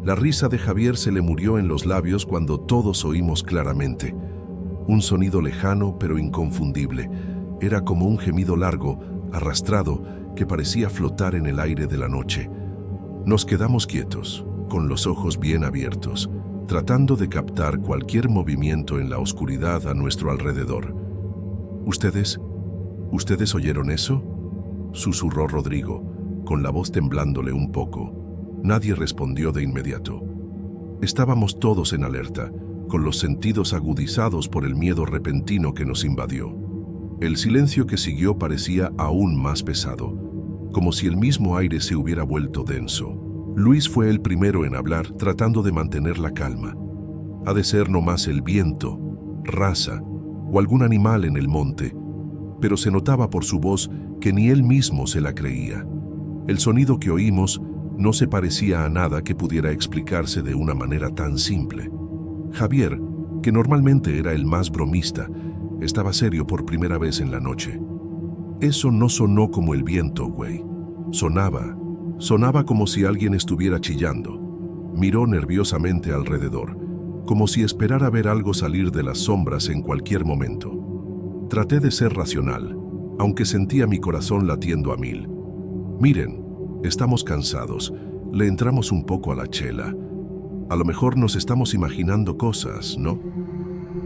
La risa de Javier se le murió en los labios cuando todos oímos claramente. Un sonido lejano pero inconfundible. Era como un gemido largo, arrastrado, que parecía flotar en el aire de la noche. Nos quedamos quietos, con los ojos bien abiertos, tratando de captar cualquier movimiento en la oscuridad a nuestro alrededor. ¿Ustedes oyeron eso?», susurró Rodrigo, con la voz temblándole un poco. Nadie respondió de inmediato. Estábamos todos en alerta, con los sentidos agudizados por el miedo repentino que nos invadió. El silencio que siguió parecía aún más pesado, como si el mismo aire se hubiera vuelto denso. Luis fue el primero en hablar, tratando de mantener la calma. Ha de ser nomás el viento, raza o algún animal en el monte, pero se notaba por su voz que ni él mismo se la creía. El sonido que oímos no se parecía a nada que pudiera explicarse de una manera tan simple. Javier, que normalmente era el más bromista, Estaba serio por primera vez en la noche. Eso no sonó como el viento, güey. Sonaba como si alguien estuviera chillando. Miró nerviosamente alrededor, como si esperara ver algo salir de las sombras en cualquier momento. Traté de ser racional, aunque sentía mi corazón latiendo a 1000. Miren, estamos cansados, le entramos un poco a la chela. A lo mejor nos estamos imaginando cosas, ¿no?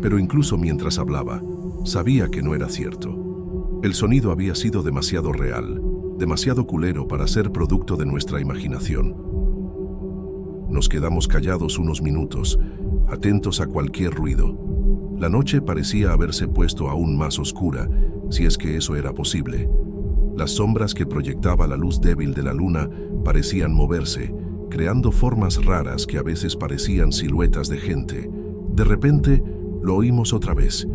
Pero incluso mientras hablaba, sabía que no era cierto. El sonido había sido demasiado real, demasiado culero para ser producto de nuestra imaginación. Nos quedamos callados unos minutos, atentos a cualquier ruido. La noche parecía haberse puesto aún más oscura, si es que eso era posible. Las sombras que proyectaba la luz débil de la luna parecían moverse, creando formas raras que a veces parecían siluetas de gente. De repente, lo oímos otra vez.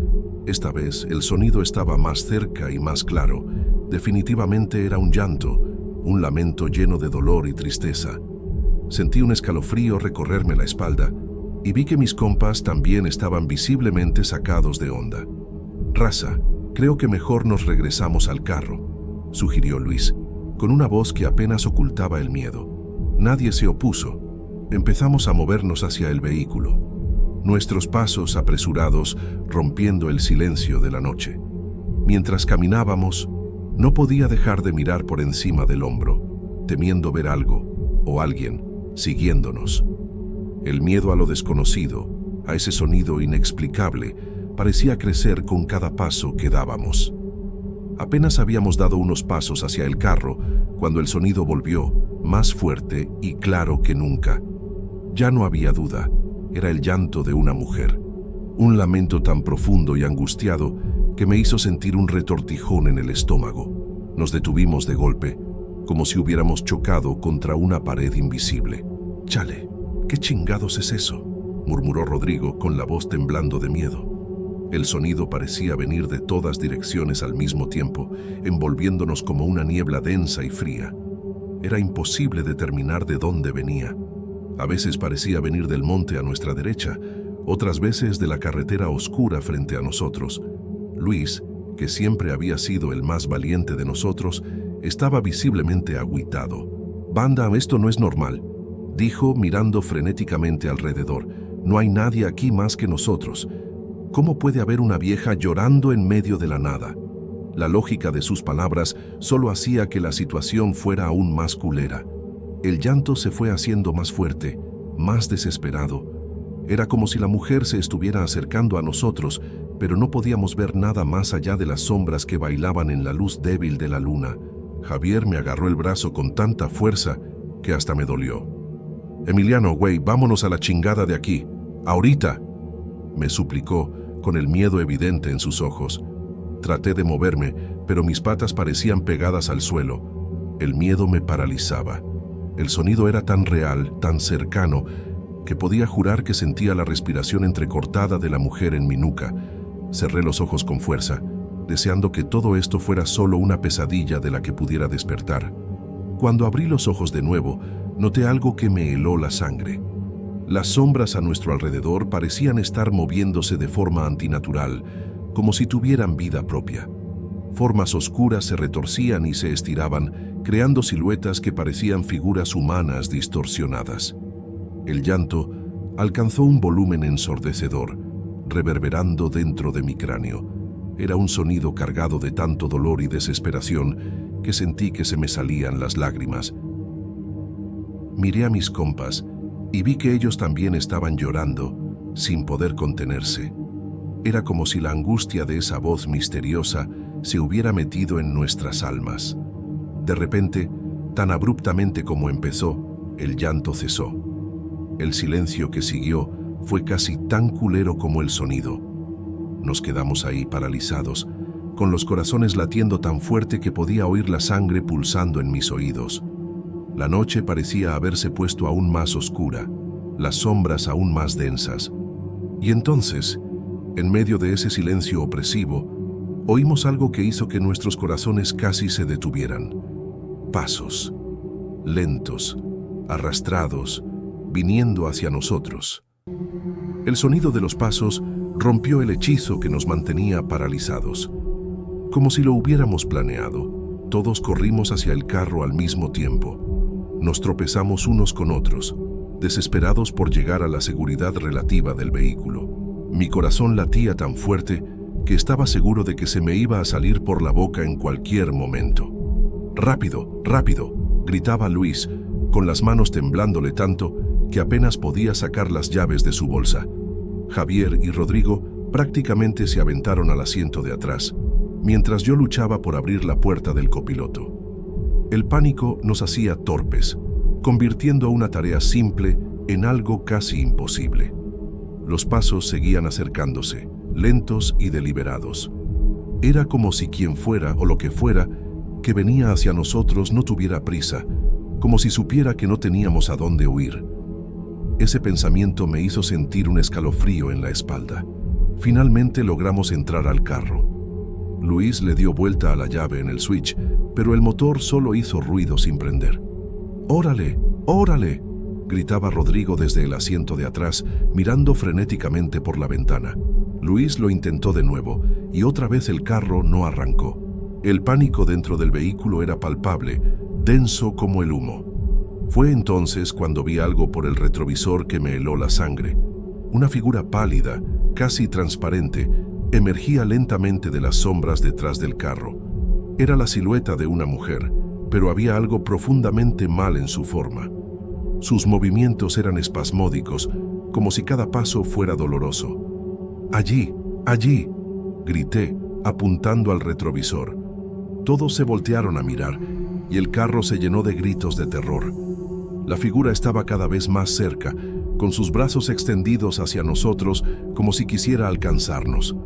Esta vez, el sonido estaba más cerca y más claro. Definitivamente era un llanto, un lamento lleno de dolor y tristeza. Sentí un escalofrío recorrerme la espalda y vi que mis compas también estaban visiblemente sacados de onda. «Raza, creo que mejor nos regresamos al carro», sugirió Luis, con una voz que apenas ocultaba el miedo. Nadie se opuso. Empezamos a movernos hacia el vehículo. Nuestros pasos apresurados rompiendo el silencio de la noche. Mientras caminábamos, no podía dejar de mirar por encima del hombro, temiendo ver algo o alguien siguiéndonos. El miedo a lo desconocido, a ese sonido inexplicable, parecía crecer con cada paso que dábamos. Apenas habíamos dado unos pasos hacia el carro cuando el sonido volvió, más fuerte y claro que nunca. Ya no había duda, era el llanto de una mujer. Un lamento tan profundo y angustiado que me hizo sentir un retortijón en el estómago. Nos detuvimos de golpe, como si hubiéramos chocado contra una pared invisible. «Chale, ¿qué chingados es eso?», murmuró Rodrigo con la voz temblando de miedo. El sonido parecía venir de todas direcciones al mismo tiempo, envolviéndonos como una niebla densa y fría. Era imposible determinar de dónde venía. A veces parecía venir del monte a nuestra derecha, otras veces de la carretera oscura frente a nosotros. Luis, que siempre había sido el más valiente de nosotros, estaba visiblemente agüitado. «Banda, esto no es normal», dijo mirando frenéticamente alrededor. «No hay nadie aquí más que nosotros. ¿Cómo puede haber una vieja llorando en medio de la nada?». La lógica de sus palabras solo hacía que la situación fuera aún más culera. El llanto se fue haciendo más fuerte, más desesperado. Era como si la mujer se estuviera acercando a nosotros, pero no podíamos ver nada más allá de las sombras que bailaban en la luz débil de la luna. Javier me agarró el brazo con tanta fuerza que hasta me dolió. «Emiliano, güey, vámonos a la chingada de aquí. ¡Ahorita!», me suplicó, con el miedo evidente en sus ojos. Traté de moverme, pero mis patas parecían pegadas al suelo. El miedo me paralizaba. El sonido era tan real, tan cercano, que podía jurar que sentía la respiración entrecortada de la mujer en mi nuca. Cerré los ojos con fuerza, deseando que todo esto fuera solo una pesadilla de la que pudiera despertar. Cuando abrí los ojos de nuevo, noté algo que me heló la sangre. Las sombras a nuestro alrededor parecían estar moviéndose de forma antinatural, como si tuvieran vida propia. Formas oscuras se retorcían y se estiraban, creando siluetas que parecían figuras humanas distorsionadas. El llanto alcanzó un volumen ensordecedor, reverberando dentro de mi cráneo. Era un sonido cargado de tanto dolor y desesperación que sentí que se me salían las lágrimas. Miré a mis compas y vi que ellos también estaban llorando, sin poder contenerse. Era como si la angustia de esa voz misteriosa se hubiera metido en nuestras almas. De repente, tan abruptamente como empezó, el llanto cesó. El silencio que siguió fue casi tan culero como el sonido. Nos quedamos ahí paralizados, con los corazones latiendo tan fuerte que podía oír la sangre pulsando en mis oídos. La noche parecía haberse puesto aún más oscura, las sombras aún más densas. Y entonces, en medio de ese silencio opresivo, oímos algo que hizo que nuestros corazones casi se detuvieran. Pasos, lentos, arrastrados, viniendo hacia nosotros. El sonido de los pasos rompió el hechizo que nos mantenía paralizados. Como si lo hubiéramos planeado, todos corrimos hacia el carro al mismo tiempo. Nos tropezamos unos con otros, desesperados por llegar a la seguridad relativa del vehículo. Mi corazón latía tan fuerte que estaba seguro de que se me iba a salir por la boca en cualquier momento. «¡Rápido, rápido!», gritaba Luis, con las manos temblándole tanto que apenas podía sacar las llaves de su bolsa. Javier y Rodrigo prácticamente se aventaron al asiento de atrás, mientras yo luchaba por abrir la puerta del copiloto. El pánico nos hacía torpes, convirtiendo una tarea simple en algo casi imposible. Los pasos seguían acercándose, lentos y deliberados. Era como si quien fuera o lo que fuera que venía hacia nosotros no tuviera prisa, como si supiera que no teníamos a dónde huir. Ese pensamiento me hizo sentir un escalofrío en la espalda. Finalmente logramos entrar al carro. Luis le dio vuelta a la llave en el switch, pero el motor solo hizo ruido sin prender. «¡Órale! ¡Órale!», gritaba Rodrigo desde el asiento de atrás, mirando frenéticamente por la ventana. Luis lo intentó de nuevo, y otra vez el carro no arrancó. El pánico dentro del vehículo era palpable, denso como el humo. Fue entonces cuando vi algo por el retrovisor que me heló la sangre. Una figura pálida, casi transparente, emergía lentamente de las sombras detrás del carro. Era la silueta de una mujer, pero había algo profundamente mal en su forma. Sus movimientos eran espasmódicos, como si cada paso fuera doloroso. «¡Allí! ¡Allí!», grité, apuntando al retrovisor. Todos se voltearon a mirar, y el carro se llenó de gritos de terror. La figura estaba cada vez más cerca, con sus brazos extendidos hacia nosotros como si quisiera alcanzarnos.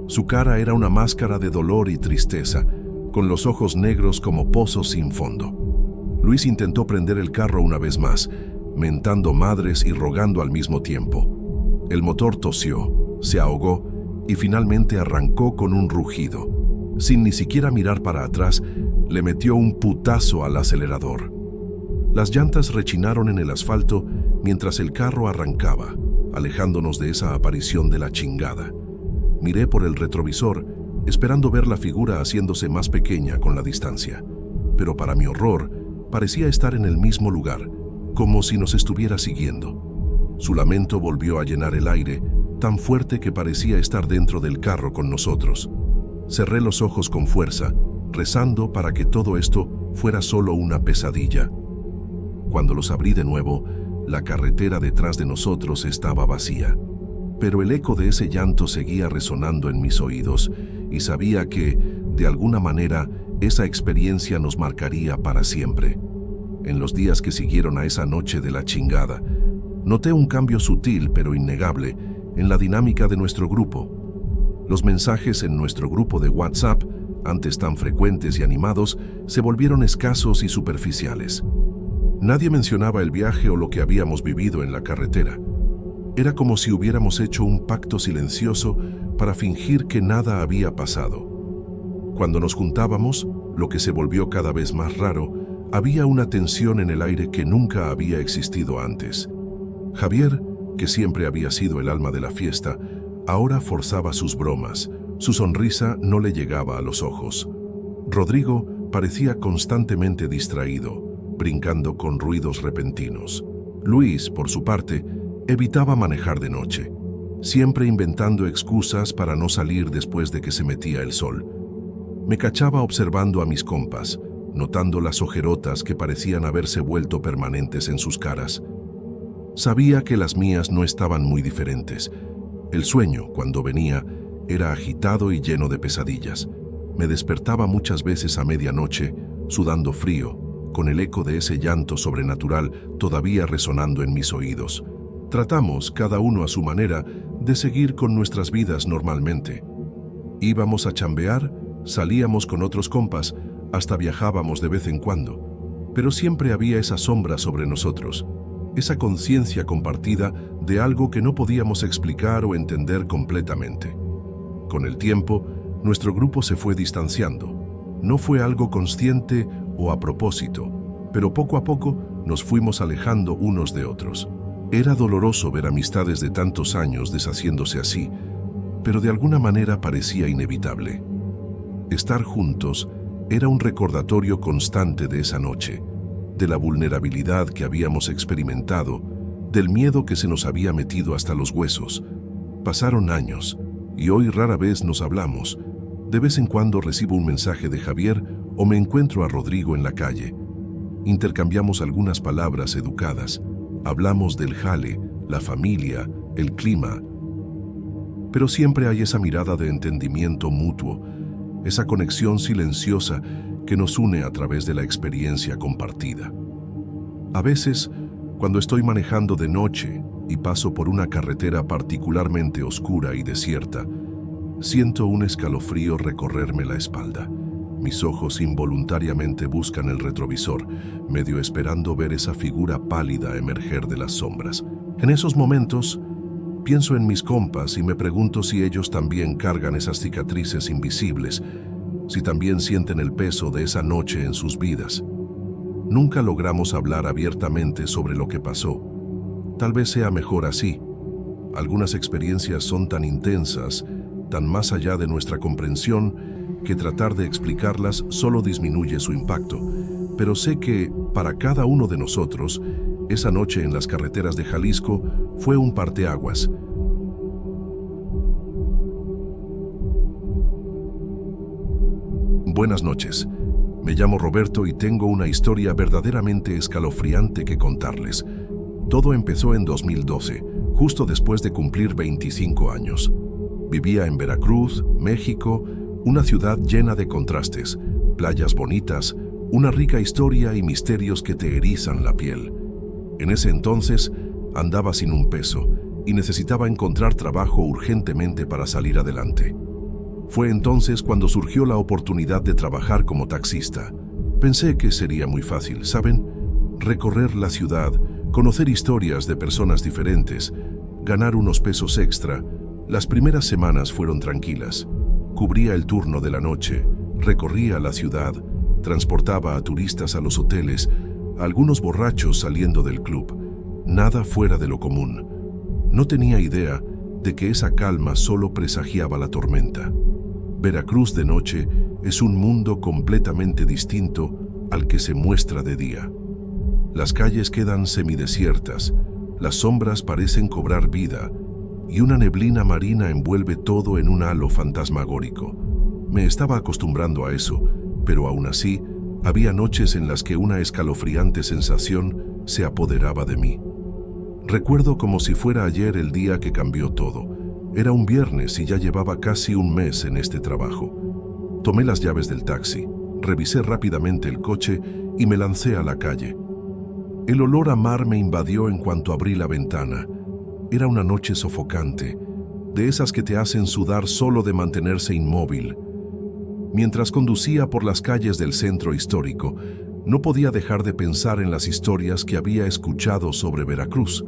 Su cara era una máscara de dolor y tristeza, con los ojos negros como pozos sin fondo. Luis intentó prender el carro una vez más, mentando madres y rogando al mismo tiempo. El motor tosió, se ahogó y finalmente arrancó con un rugido. Sin ni siquiera mirar para atrás, le metió un putazo al acelerador. Las llantas rechinaron en el asfalto mientras el carro arrancaba, alejándonos de esa aparición de la chingada. Miré por el retrovisor, esperando ver la figura haciéndose más pequeña con la distancia. Pero para mi horror, parecía estar en el mismo lugar, como si nos estuviera siguiendo. Su lamento volvió a llenar el aire, tan fuerte que parecía estar dentro del carro con nosotros. Cerré los ojos con fuerza, rezando para que todo esto fuera solo una pesadilla. Cuando los abrí de nuevo, la carretera detrás de nosotros estaba vacía. Pero el eco de ese llanto seguía resonando en mis oídos y sabía que, de alguna manera, esa experiencia nos marcaría para siempre. En los días que siguieron a esa noche de la chingada, noté un cambio sutil pero innegable en la dinámica de nuestro grupo. Los mensajes en nuestro grupo de WhatsApp, antes tan frecuentes y animados, se volvieron escasos y superficiales. Nadie mencionaba el viaje o lo que habíamos vivido en la carretera. Era como si hubiéramos hecho un pacto silencioso para fingir que nada había pasado. Cuando nos juntábamos, lo que se volvió cada vez más raro, había una tensión en el aire que nunca había existido antes. Javier, que siempre había sido el alma de la fiesta, ahora forzaba sus bromas. Su sonrisa no le llegaba a los ojos. Rodrigo parecía constantemente distraído, brincando con ruidos repentinos. Luis, por su parte, evitaba manejar de noche, siempre inventando excusas para no salir después de que se metía el sol. Me cachaba observando a mis compas, notando las ojerotas que parecían haberse vuelto permanentes en sus caras. Sabía que las mías no estaban muy diferentes. El sueño, cuando venía, era agitado y lleno de pesadillas. Me despertaba muchas veces a medianoche, sudando frío, con el eco de ese llanto sobrenatural todavía resonando en mis oídos. Tratamos, cada uno a su manera, de seguir con nuestras vidas normalmente. Íbamos a chambear, salíamos con otros compas, hasta viajábamos de vez en cuando. Pero siempre había esa sombra sobre nosotros, esa conciencia compartida de algo que no podíamos explicar o entender completamente. Con el tiempo, nuestro grupo se fue distanciando. No fue algo consciente o a propósito, pero poco a poco nos fuimos alejando unos de otros. Era doloroso ver amistades de tantos años deshaciéndose así, pero de alguna manera parecía inevitable. Estar juntos era un recordatorio constante de esa noche, de la vulnerabilidad que habíamos experimentado, del miedo que se nos había metido hasta los huesos. Pasaron años, y hoy rara vez nos hablamos. De vez en cuando recibo un mensaje de Javier o me encuentro a Rodrigo en la calle. Intercambiamos algunas palabras educadas. Hablamos del jale, la familia, el clima. Pero siempre hay esa mirada de entendimiento mutuo, esa conexión silenciosa que nos une a través de la experiencia compartida. A veces, cuando estoy manejando de noche y paso por una carretera particularmente oscura y desierta, siento un escalofrío recorrerme la espalda. Mis ojos involuntariamente buscan el retrovisor, medio esperando ver esa figura pálida emerger de las sombras. En esos momentos, pienso en mis compas y me pregunto si ellos también cargan esas cicatrices invisibles, si también sienten el peso de esa noche en sus vidas. Nunca logramos hablar abiertamente sobre lo que pasó. Tal vez sea mejor así. Algunas experiencias son tan intensas, tan más allá de nuestra comprensión, que tratar de explicarlas solo disminuye su impacto. Pero sé que, para cada uno de nosotros, esa noche en las carreteras de Jalisco fue un parteaguas. Buenas noches. Me llamo Roberto y tengo una historia verdaderamente escalofriante que contarles. Todo empezó en 2012, justo después de cumplir 25 años. Vivía en Veracruz, México, una ciudad llena de contrastes, playas bonitas, una rica historia y misterios que te erizan la piel. En ese entonces andaba sin un peso y necesitaba encontrar trabajo urgentemente para salir adelante. Fue entonces cuando surgió la oportunidad de trabajar como taxista. Pensé que sería muy fácil, ¿saben? Recorrer la ciudad, conocer historias de personas diferentes, ganar unos pesos extra. Las primeras semanas fueron tranquilas. Cubría el turno de la noche, recorría la ciudad, transportaba a turistas a los hoteles, a algunos borrachos saliendo del club. Nada fuera de lo común. No tenía idea de que esa calma solo presagiaba la tormenta. Veracruz de noche es un mundo completamente distinto al que se muestra de día. Las calles quedan semidesiertas, las sombras parecen cobrar vida y una neblina marina envuelve todo en un halo fantasmagórico. Me estaba acostumbrando a eso, pero aún así, había noches en las que una escalofriante sensación se apoderaba de mí. Recuerdo como si fuera ayer el día que cambió todo. Era un viernes y ya llevaba casi un mes en este trabajo. Tomé las llaves del taxi, revisé rápidamente el coche y me lancé a la calle. El olor a mar me invadió en cuanto abrí la ventana. Era una noche sofocante, de esas que te hacen sudar solo de mantenerse inmóvil. Mientras conducía por las calles del centro histórico, no podía dejar de pensar en las historias que había escuchado sobre Veracruz.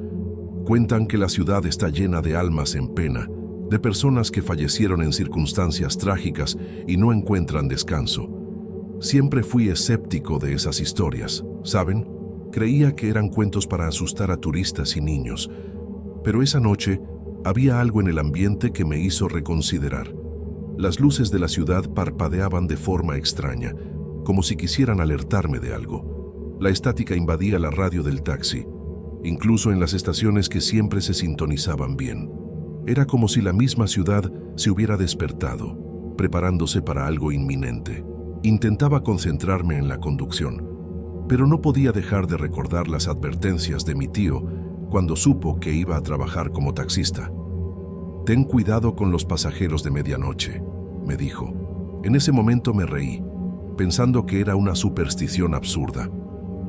Cuentan que la ciudad está llena de almas en pena, de personas que fallecieron en circunstancias trágicas y no encuentran descanso. Siempre fui escéptico de esas historias, ¿saben? Creía que eran cuentos para asustar a turistas y niños. Pero esa noche había algo en el ambiente que me hizo reconsiderar. Las luces de la ciudad parpadeaban de forma extraña, como si quisieran alertarme de algo. La estática invadía la radio del taxi, incluso en las estaciones que siempre se sintonizaban bien. Era como si la misma ciudad se hubiera despertado, preparándose para algo inminente. Intentaba concentrarme en la conducción, pero no podía dejar de recordar las advertencias de mi tío cuando supo que iba a trabajar como taxista. «Ten cuidado con los pasajeros de medianoche», me dijo. En ese momento me reí, pensando que era una superstición absurda.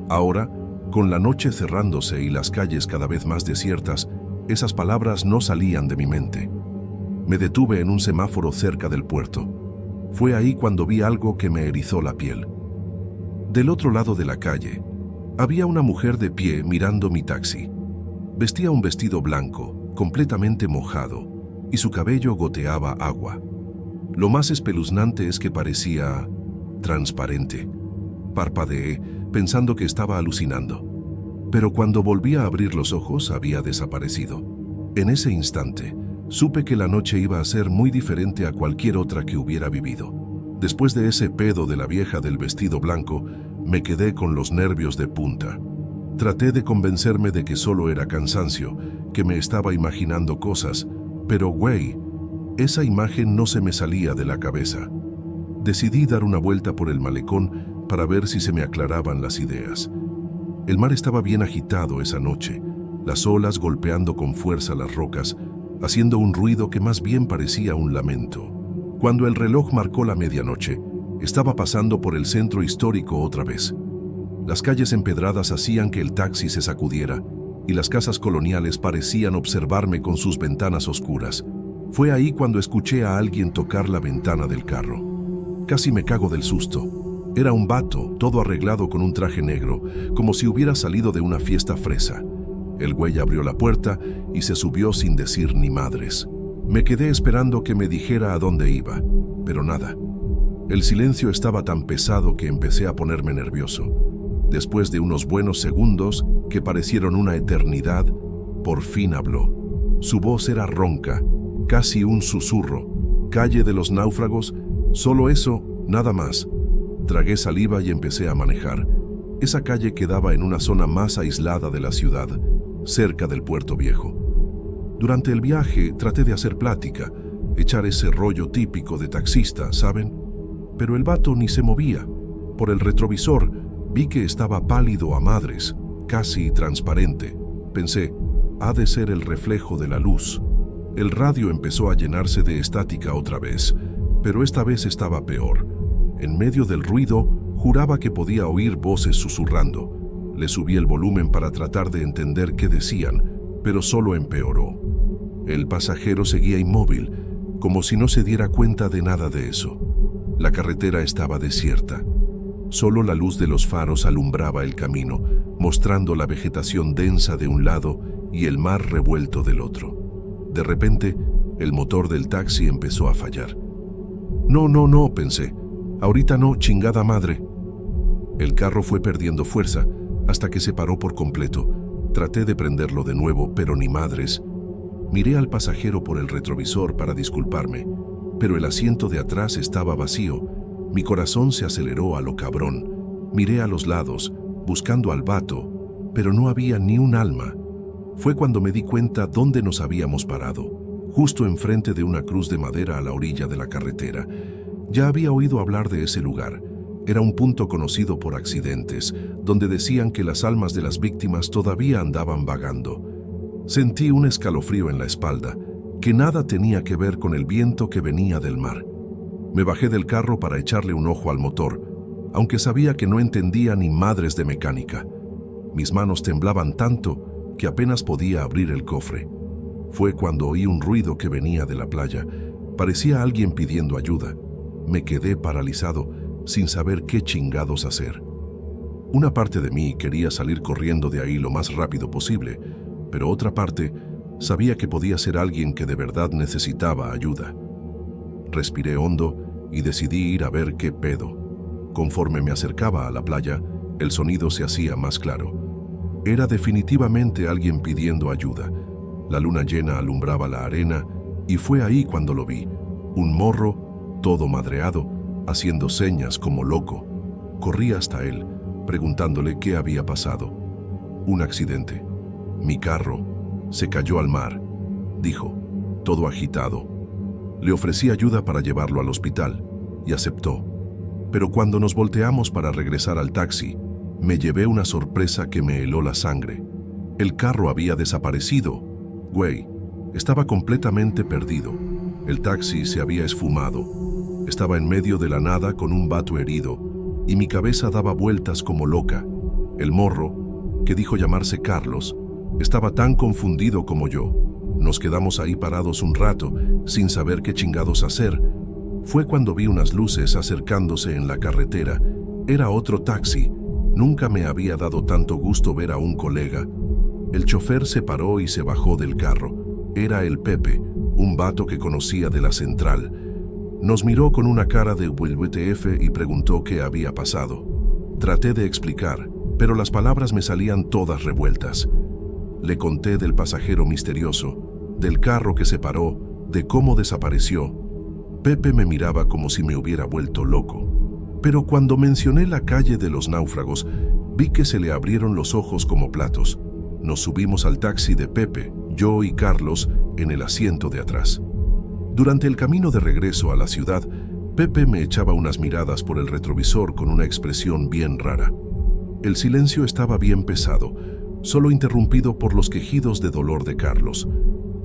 Ahora, con la noche cerrándose y las calles cada vez más desiertas, esas palabras no salían de mi mente. Me detuve en un semáforo cerca del puerto. Fue ahí cuando vi algo que me erizó la piel. Del otro lado de la calle, había una mujer de pie mirando mi taxi. Vestía un vestido blanco, completamente mojado, y su cabello goteaba agua. Lo más espeluznante es que parecía transparente. Parpadeé, pensando que estaba alucinando. Pero cuando volví a abrir los ojos, había desaparecido. En ese instante, supe que la noche iba a ser muy diferente a cualquier otra que hubiera vivido. Después de ese pedo de la vieja del vestido blanco, me quedé con los nervios de punta. Traté de convencerme de que solo era cansancio, que me estaba imaginando cosas, pero güey, esa imagen no se me salía de la cabeza. Decidí dar una vuelta por el malecón para ver si se me aclaraban las ideas. El mar estaba bien agitado esa noche, las olas golpeando con fuerza las rocas, haciendo un ruido que más bien parecía un lamento. Cuando el reloj marcó la medianoche, estaba pasando por el centro histórico otra vez. Las calles empedradas hacían que el taxi se sacudiera y las casas coloniales parecían observarme con sus ventanas oscuras. Fue ahí cuando escuché a alguien tocar la ventana del carro. Casi me cago del susto. Era un vato, todo arreglado con un traje negro, como si hubiera salido de una fiesta fresa. El güey abrió la puerta y se subió sin decir ni madres. Me quedé esperando que me dijera a dónde iba, pero nada. El silencio estaba tan pesado que empecé a ponerme nervioso. Después de unos buenos segundos, que parecieron una eternidad, por fin habló. Su voz era ronca, casi un susurro. Calle de los náufragos, solo eso, nada más. Tragué saliva y empecé a manejar. Esa calle quedaba en una zona más aislada de la ciudad, cerca del Puerto Viejo. Durante el viaje traté de hacer plática, echar ese rollo típico de taxista, ¿saben? Pero el vato ni se movía. Por el retrovisor vi que estaba pálido a madres, casi transparente. Pensé, ha de ser el reflejo de la luz. El radio empezó a llenarse de estática otra vez, pero esta vez estaba peor. En medio del ruido, juraba que podía oír voces susurrando. Le subí el volumen para tratar de entender qué decían, pero solo empeoró. El pasajero seguía inmóvil, como si no se diera cuenta de nada de eso. La carretera estaba desierta. Solo la luz de los faros alumbraba el camino, mostrando la vegetación densa de un lado y el mar revuelto del otro. De repente, el motor del taxi empezó a fallar. No, pensé. Ahorita no, chingada madre. El carro fue perdiendo fuerza hasta que se paró por completo. Traté de prenderlo de nuevo, pero ni madres. Miré al pasajero por el retrovisor para disculparme, pero el asiento de atrás estaba vacío. Mi corazón se aceleró a lo cabrón. Miré a los lados, buscando al vato, pero no había ni un alma. Fue cuando me di cuenta dónde nos habíamos parado, justo enfrente de una cruz de madera a la orilla de la carretera. Ya había oído hablar de ese lugar. Era un punto conocido por accidentes, donde decían que las almas de las víctimas todavía andaban vagando. Sentí un escalofrío en la espalda, que nada tenía que ver con el viento que venía del mar. Me bajé del carro para echarle un ojo al motor, aunque sabía que no entendía ni madres de mecánica. Mis manos temblaban tanto que apenas podía abrir el cofre. Fue cuando oí un ruido que venía de la playa. Parecía alguien pidiendo ayuda. Me quedé paralizado, sin saber qué chingados hacer. Una parte de mí quería salir corriendo de ahí lo más rápido posible, pero otra parte sabía que podía ser alguien que de verdad necesitaba ayuda. Respiré hondo y decidí ir a ver qué pedo. Conforme me acercaba a la playa, el sonido se hacía más claro. Era definitivamente alguien pidiendo ayuda. La luna llena alumbraba la arena y fue ahí cuando lo vi. Un morro, todo madreado, haciendo señas como loco. Corrí hasta él, preguntándole qué había pasado. Un accidente. Mi carro se cayó al mar, dijo, todo agitado. Le ofrecí ayuda para llevarlo al hospital y aceptó. Pero cuando nos volteamos para regresar al taxi, me llevé una sorpresa que me heló la sangre. El carro había desaparecido. Güey, estaba completamente perdido. El taxi se había esfumado. Estaba en medio de la nada con un vato herido y mi cabeza daba vueltas como loca. El morro, que dijo llamarse Carlos, estaba tan confundido como yo. Nos quedamos ahí parados un rato, sin saber qué chingados hacer. Fue cuando vi unas luces acercándose en la carretera. Era otro taxi. Nunca me había dado tanto gusto ver a un colega. El chofer se paró y se bajó del carro. Era el Pepe, un vato que conocía de la central. Nos miró con una cara de WTF y preguntó qué había pasado. Traté de explicar, pero las palabras me salían todas revueltas. Le conté del pasajero misterioso, del carro que se paró, de cómo desapareció. Pepe me miraba como si me hubiera vuelto loco. Pero cuando mencioné la calle de los náufragos, vi que se le abrieron los ojos como platos. Nos subimos al taxi de Pepe, yo y Carlos, en el asiento de atrás. Durante el camino de regreso a la ciudad, Pepe me echaba unas miradas por el retrovisor con una expresión bien rara. El silencio estaba bien pesado, solo interrumpido por los quejidos de dolor de Carlos.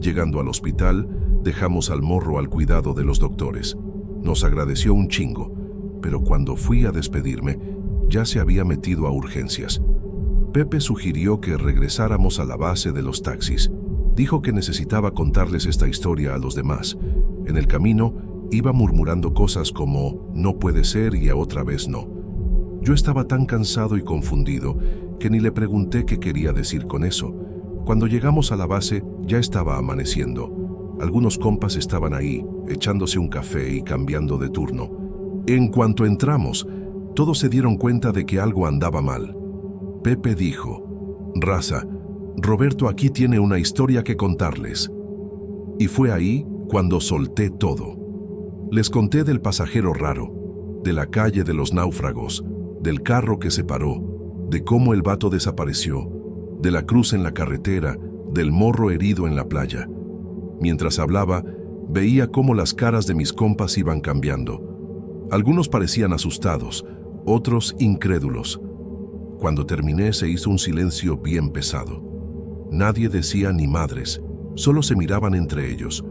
Llegando al hospital, dejamos al morro al cuidado de los doctores. Nos agradeció un chingo, pero cuando fui a despedirme, ya se había metido a urgencias. Pepe sugirió que regresáramos a la base de los taxis. Dijo que necesitaba contarles esta historia a los demás. En el camino, iba murmurando cosas como «no puede ser» y «a otra vez no». Yo estaba tan cansado y confundido que ni le pregunté qué quería decir con eso. Cuando llegamos a la base, ya estaba amaneciendo. Algunos compas estaban ahí, echándose un café y cambiando de turno. En cuanto entramos, todos se dieron cuenta de que algo andaba mal. Pepe dijo, «Raza, Roberto aquí tiene una historia que contarles». Y fue ahí cuando solté todo. Les conté del pasajero raro, de la calle de los náufragos, del carro que se paró, de cómo el vato desapareció, de la cruz en la carretera, del morro herido en la playa. Mientras hablaba, veía cómo las caras de mis compas iban cambiando. Algunos parecían asustados, otros incrédulos. Cuando terminé se hizo un silencio bien pesado. Nadie decía ni madres, solo se miraban entre ellos.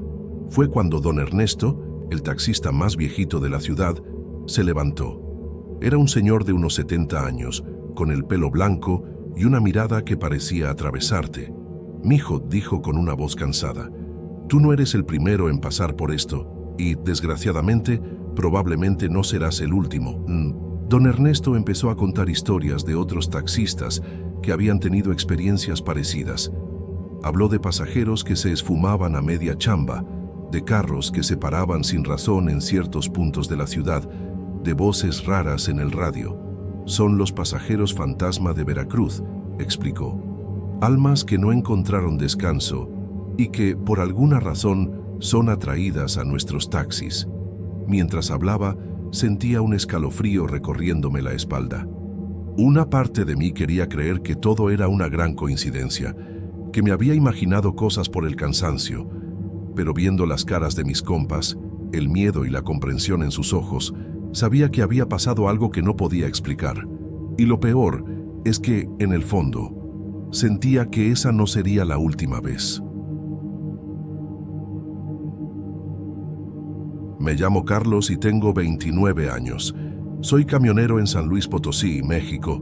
Fue cuando don Ernesto, el taxista más viejito de la ciudad, se levantó. Era un señor de unos 70 años, con el pelo blanco y una mirada que parecía atravesarte. «Mijo», dijo con una voz cansada, «tú no eres el primero en pasar por esto, y, desgraciadamente, probablemente no serás el último». Don Ernesto empezó a contar historias de otros taxistas que habían tenido experiencias parecidas. Habló de pasajeros que se esfumaban a media chamba, de carros que se paraban sin razón en ciertos puntos de la ciudad, de voces raras en el radio. «Son los pasajeros fantasma de Veracruz», explicó. «Almas que no encontraron descanso y que, por alguna razón, son atraídas a nuestros taxis». Mientras hablaba, sentía un escalofrío recorriéndome la espalda. Una parte de mí quería creer que todo era una gran coincidencia, que me había imaginado cosas por el cansancio, pero viendo las caras de mis compas, el miedo y la comprensión en sus ojos, sabía que había pasado algo que no podía explicar. Y lo peor es que, en el fondo, sentía que esa no sería la última vez. Me llamo Carlos y tengo 29 años. Soy camionero en San Luis Potosí, México.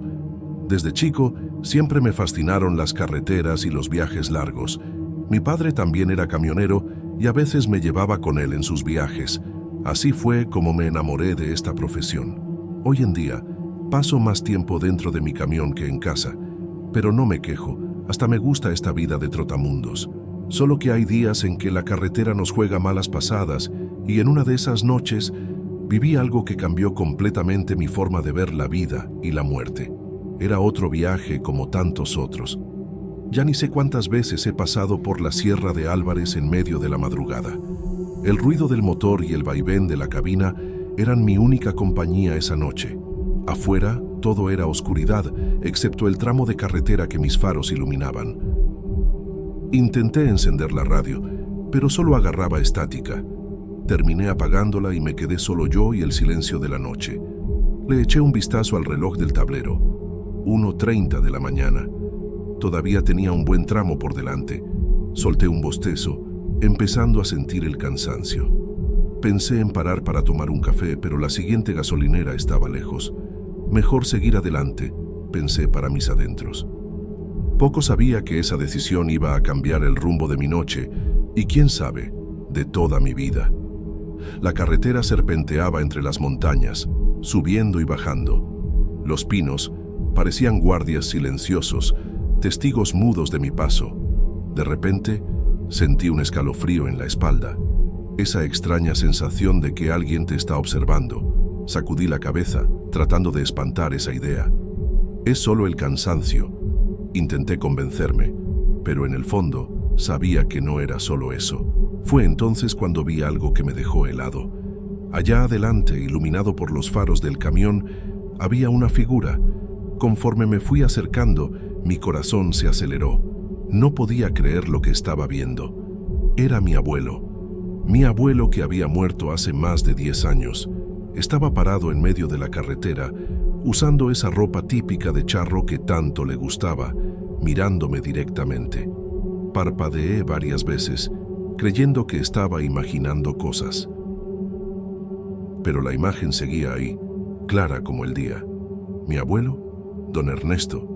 Desde chico, siempre me fascinaron las carreteras y los viajes largos. Mi padre también era camionero y a veces me llevaba con él en sus viajes. Así fue como me enamoré de esta profesión. Hoy en día, paso más tiempo dentro de mi camión que en casa, pero no me quejo, hasta me gusta esta vida de trotamundos. Solo que hay días en que la carretera nos juega malas pasadas y en una de esas noches viví algo que cambió completamente mi forma de ver la vida y la muerte. Era otro viaje como tantos otros. Ya ni sé cuántas veces he pasado por la Sierra de Álvarez en medio de la madrugada. El ruido del motor y el vaivén de la cabina eran mi única compañía esa noche. Afuera todo era oscuridad, excepto el tramo de carretera que mis faros iluminaban. Intenté encender la radio, pero solo agarraba estática. Terminé apagándola y me quedé solo yo y el silencio de la noche. Le eché un vistazo al reloj del tablero. 1:30 de la mañana. Todavía tenía un buen tramo por delante. Solté un bostezo, empezando a sentir el cansancio. Pensé en parar para tomar un café, pero la siguiente gasolinera estaba lejos. Mejor seguir adelante, pensé para mis adentros. Poco sabía que esa decisión iba a cambiar el rumbo de mi noche y, quién sabe, de toda mi vida. La carretera serpenteaba entre las montañas, subiendo y bajando. Los pinos parecían guardias silenciosos, testigos mudos de mi paso. De repente, sentí un escalofrío en la espalda, esa extraña sensación de que alguien te está observando. Sacudí la cabeza, tratando de espantar esa idea. Es solo el cansancio, intenté convencerme, pero en el fondo sabía que no era solo eso. Fue entonces cuando vi algo que me dejó helado. Allá adelante, iluminado por los faros del camión, había una figura. Conforme me fui acercando, mi corazón se aceleró. No podía creer lo que estaba viendo. Era mi abuelo. Mi abuelo, que había muerto hace más de 10 años. Estaba parado en medio de la carretera, usando esa ropa típica de charro que tanto le gustaba, mirándome directamente. Parpadeé varias veces, creyendo que estaba imaginando cosas. Pero la imagen seguía ahí, clara como el día. Mi abuelo, don Ernesto,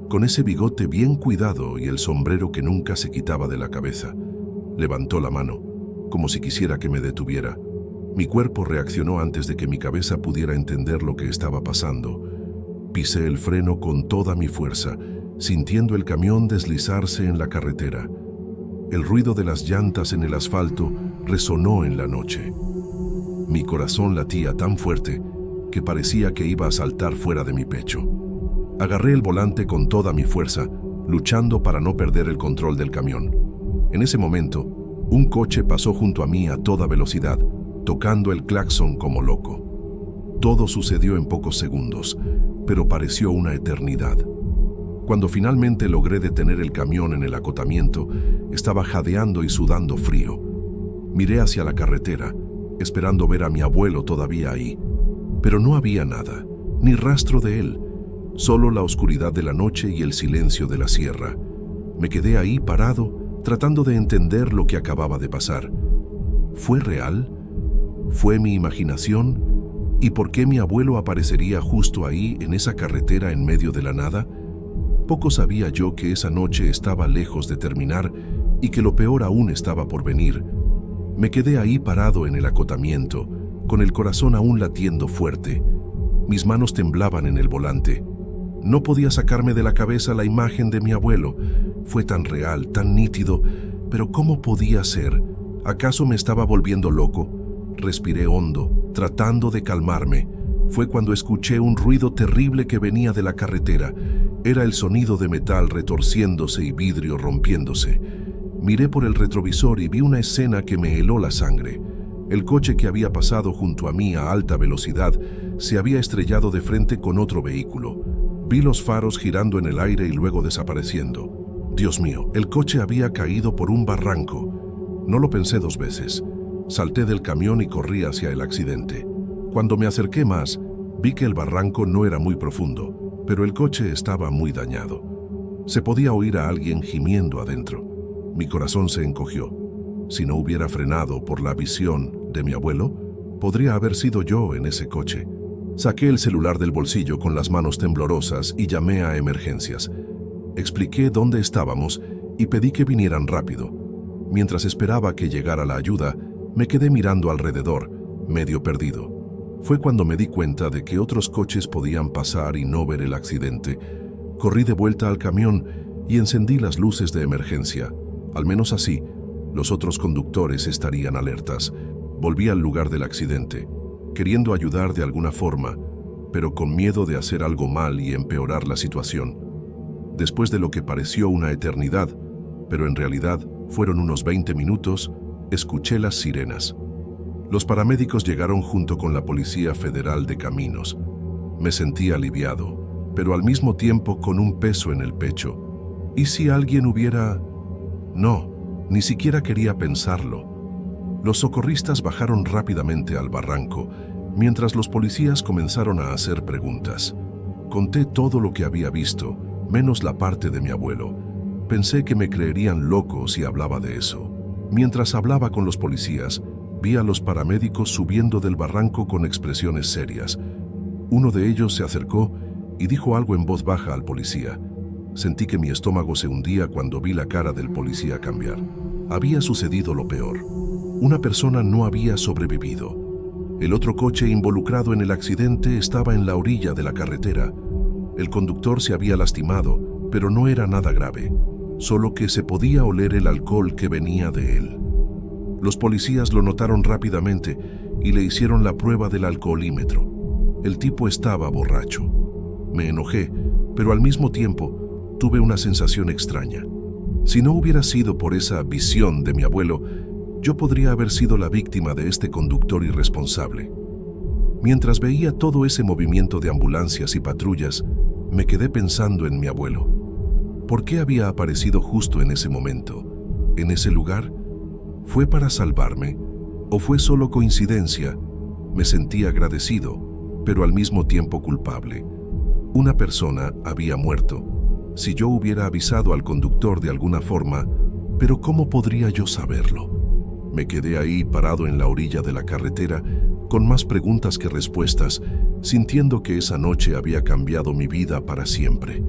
con ese bigote bien cuidado y el sombrero que nunca se quitaba de la cabeza. Levantó la mano, como si quisiera que me detuviera. Mi cuerpo reaccionó antes de que mi cabeza pudiera entender lo que estaba pasando. Pisé el freno con toda mi fuerza, sintiendo el camión deslizarse en la carretera. El ruido de las llantas en el asfalto resonó en la noche. Mi corazón latía tan fuerte que parecía que iba a saltar fuera de mi pecho. Agarré el volante con toda mi fuerza, luchando para no perder el control del camión. En ese momento, un coche pasó junto a mí a toda velocidad, tocando el claxon como loco. Todo sucedió en pocos segundos, pero pareció una eternidad. Cuando finalmente logré detener el camión en el acotamiento, estaba jadeando y sudando frío. Miré hacia la carretera, esperando ver a mi abuelo todavía ahí, pero no había nada, ni rastro de él, solo la oscuridad de la noche y el silencio de la sierra. Me quedé ahí parado, tratando de entender lo que acababa de pasar. ¿Fue real? ¿Fue mi imaginación? ¿Y por qué mi abuelo aparecería justo ahí, en esa carretera en medio de la nada? Poco sabía yo que esa noche estaba lejos de terminar y que lo peor aún estaba por venir. Me quedé ahí parado en el acotamiento, con el corazón aún latiendo fuerte. Mis manos temblaban en el volante. No podía sacarme de la cabeza la imagen de mi abuelo. Fue tan real, tan nítido, pero ¿cómo podía ser? ¿Acaso me estaba volviendo loco? Respiré hondo, tratando de calmarme. Fue cuando escuché un ruido terrible que venía de la carretera. Era el sonido de metal retorciéndose y vidrio rompiéndose. Miré por el retrovisor y vi una escena que me heló la sangre. El coche que había pasado junto a mí a alta velocidad se había estrellado de frente con otro vehículo. Vi los faros girando en el aire y luego desapareciendo. Dios mío, el coche había caído por un barranco. No lo pensé 2 veces. Salté del camión y corrí hacia el accidente. Cuando me acerqué más, vi que el barranco no era muy profundo, pero el coche estaba muy dañado. Se podía oír a alguien gimiendo adentro. Mi corazón se encogió. Si no hubiera frenado por la visión de mi abuelo, podría haber sido yo en ese coche. Saqué el celular del bolsillo con las manos temblorosas y llamé a emergencias. Expliqué dónde estábamos y pedí que vinieran rápido. Mientras esperaba que llegara la ayuda, me quedé mirando alrededor, medio perdido. Fue cuando me di cuenta de que otros coches podían pasar y no ver el accidente. Corrí de vuelta al camión y encendí las luces de emergencia. Al menos así, los otros conductores estarían alertas. Volví al lugar del accidente, queriendo ayudar de alguna forma, pero con miedo de hacer algo mal y empeorar la situación. Después de lo que pareció una eternidad, pero en realidad fueron unos 20 minutos, escuché las sirenas. Los paramédicos llegaron junto con la Policía Federal de Caminos. Me sentí aliviado, pero al mismo tiempo con un peso en el pecho. ¿Y si alguien hubiera...? No, ni siquiera quería pensarlo. Los socorristas bajaron rápidamente al barranco, mientras los policías comenzaron a hacer preguntas. Conté todo lo que había visto, menos la parte de mi abuelo. Pensé que me creerían loco si hablaba de eso. Mientras hablaba con los policías, vi a los paramédicos subiendo del barranco con expresiones serias. Uno de ellos se acercó y dijo algo en voz baja al policía. Sentí que mi estómago se hundía cuando vi la cara del policía cambiar. Había sucedido lo peor. Una persona no había sobrevivido. El otro coche involucrado en el accidente estaba en la orilla de la carretera. El conductor se había lastimado, pero no era nada grave, solo que se podía oler el alcohol que venía de él. Los policías lo notaron rápidamente y le hicieron la prueba del alcoholímetro. El tipo estaba borracho. Me enojé, pero al mismo tiempo tuve una sensación extraña. Si no hubiera sido por esa visión de mi abuelo, yo podría haber sido la víctima de este conductor irresponsable. Mientras veía todo ese movimiento de ambulancias y patrullas, me quedé pensando en mi abuelo. ¿Por qué había aparecido justo en ese momento, en ese lugar? ¿Fue para salvarme o fue solo coincidencia? Me sentí agradecido, pero al mismo tiempo culpable. Una persona había muerto. Si yo hubiera avisado al conductor de alguna forma, pero ¿cómo podría yo saberlo? Me quedé ahí parado en la orilla de la carretera, con más preguntas que respuestas, sintiendo que esa noche había cambiado mi vida para siempre.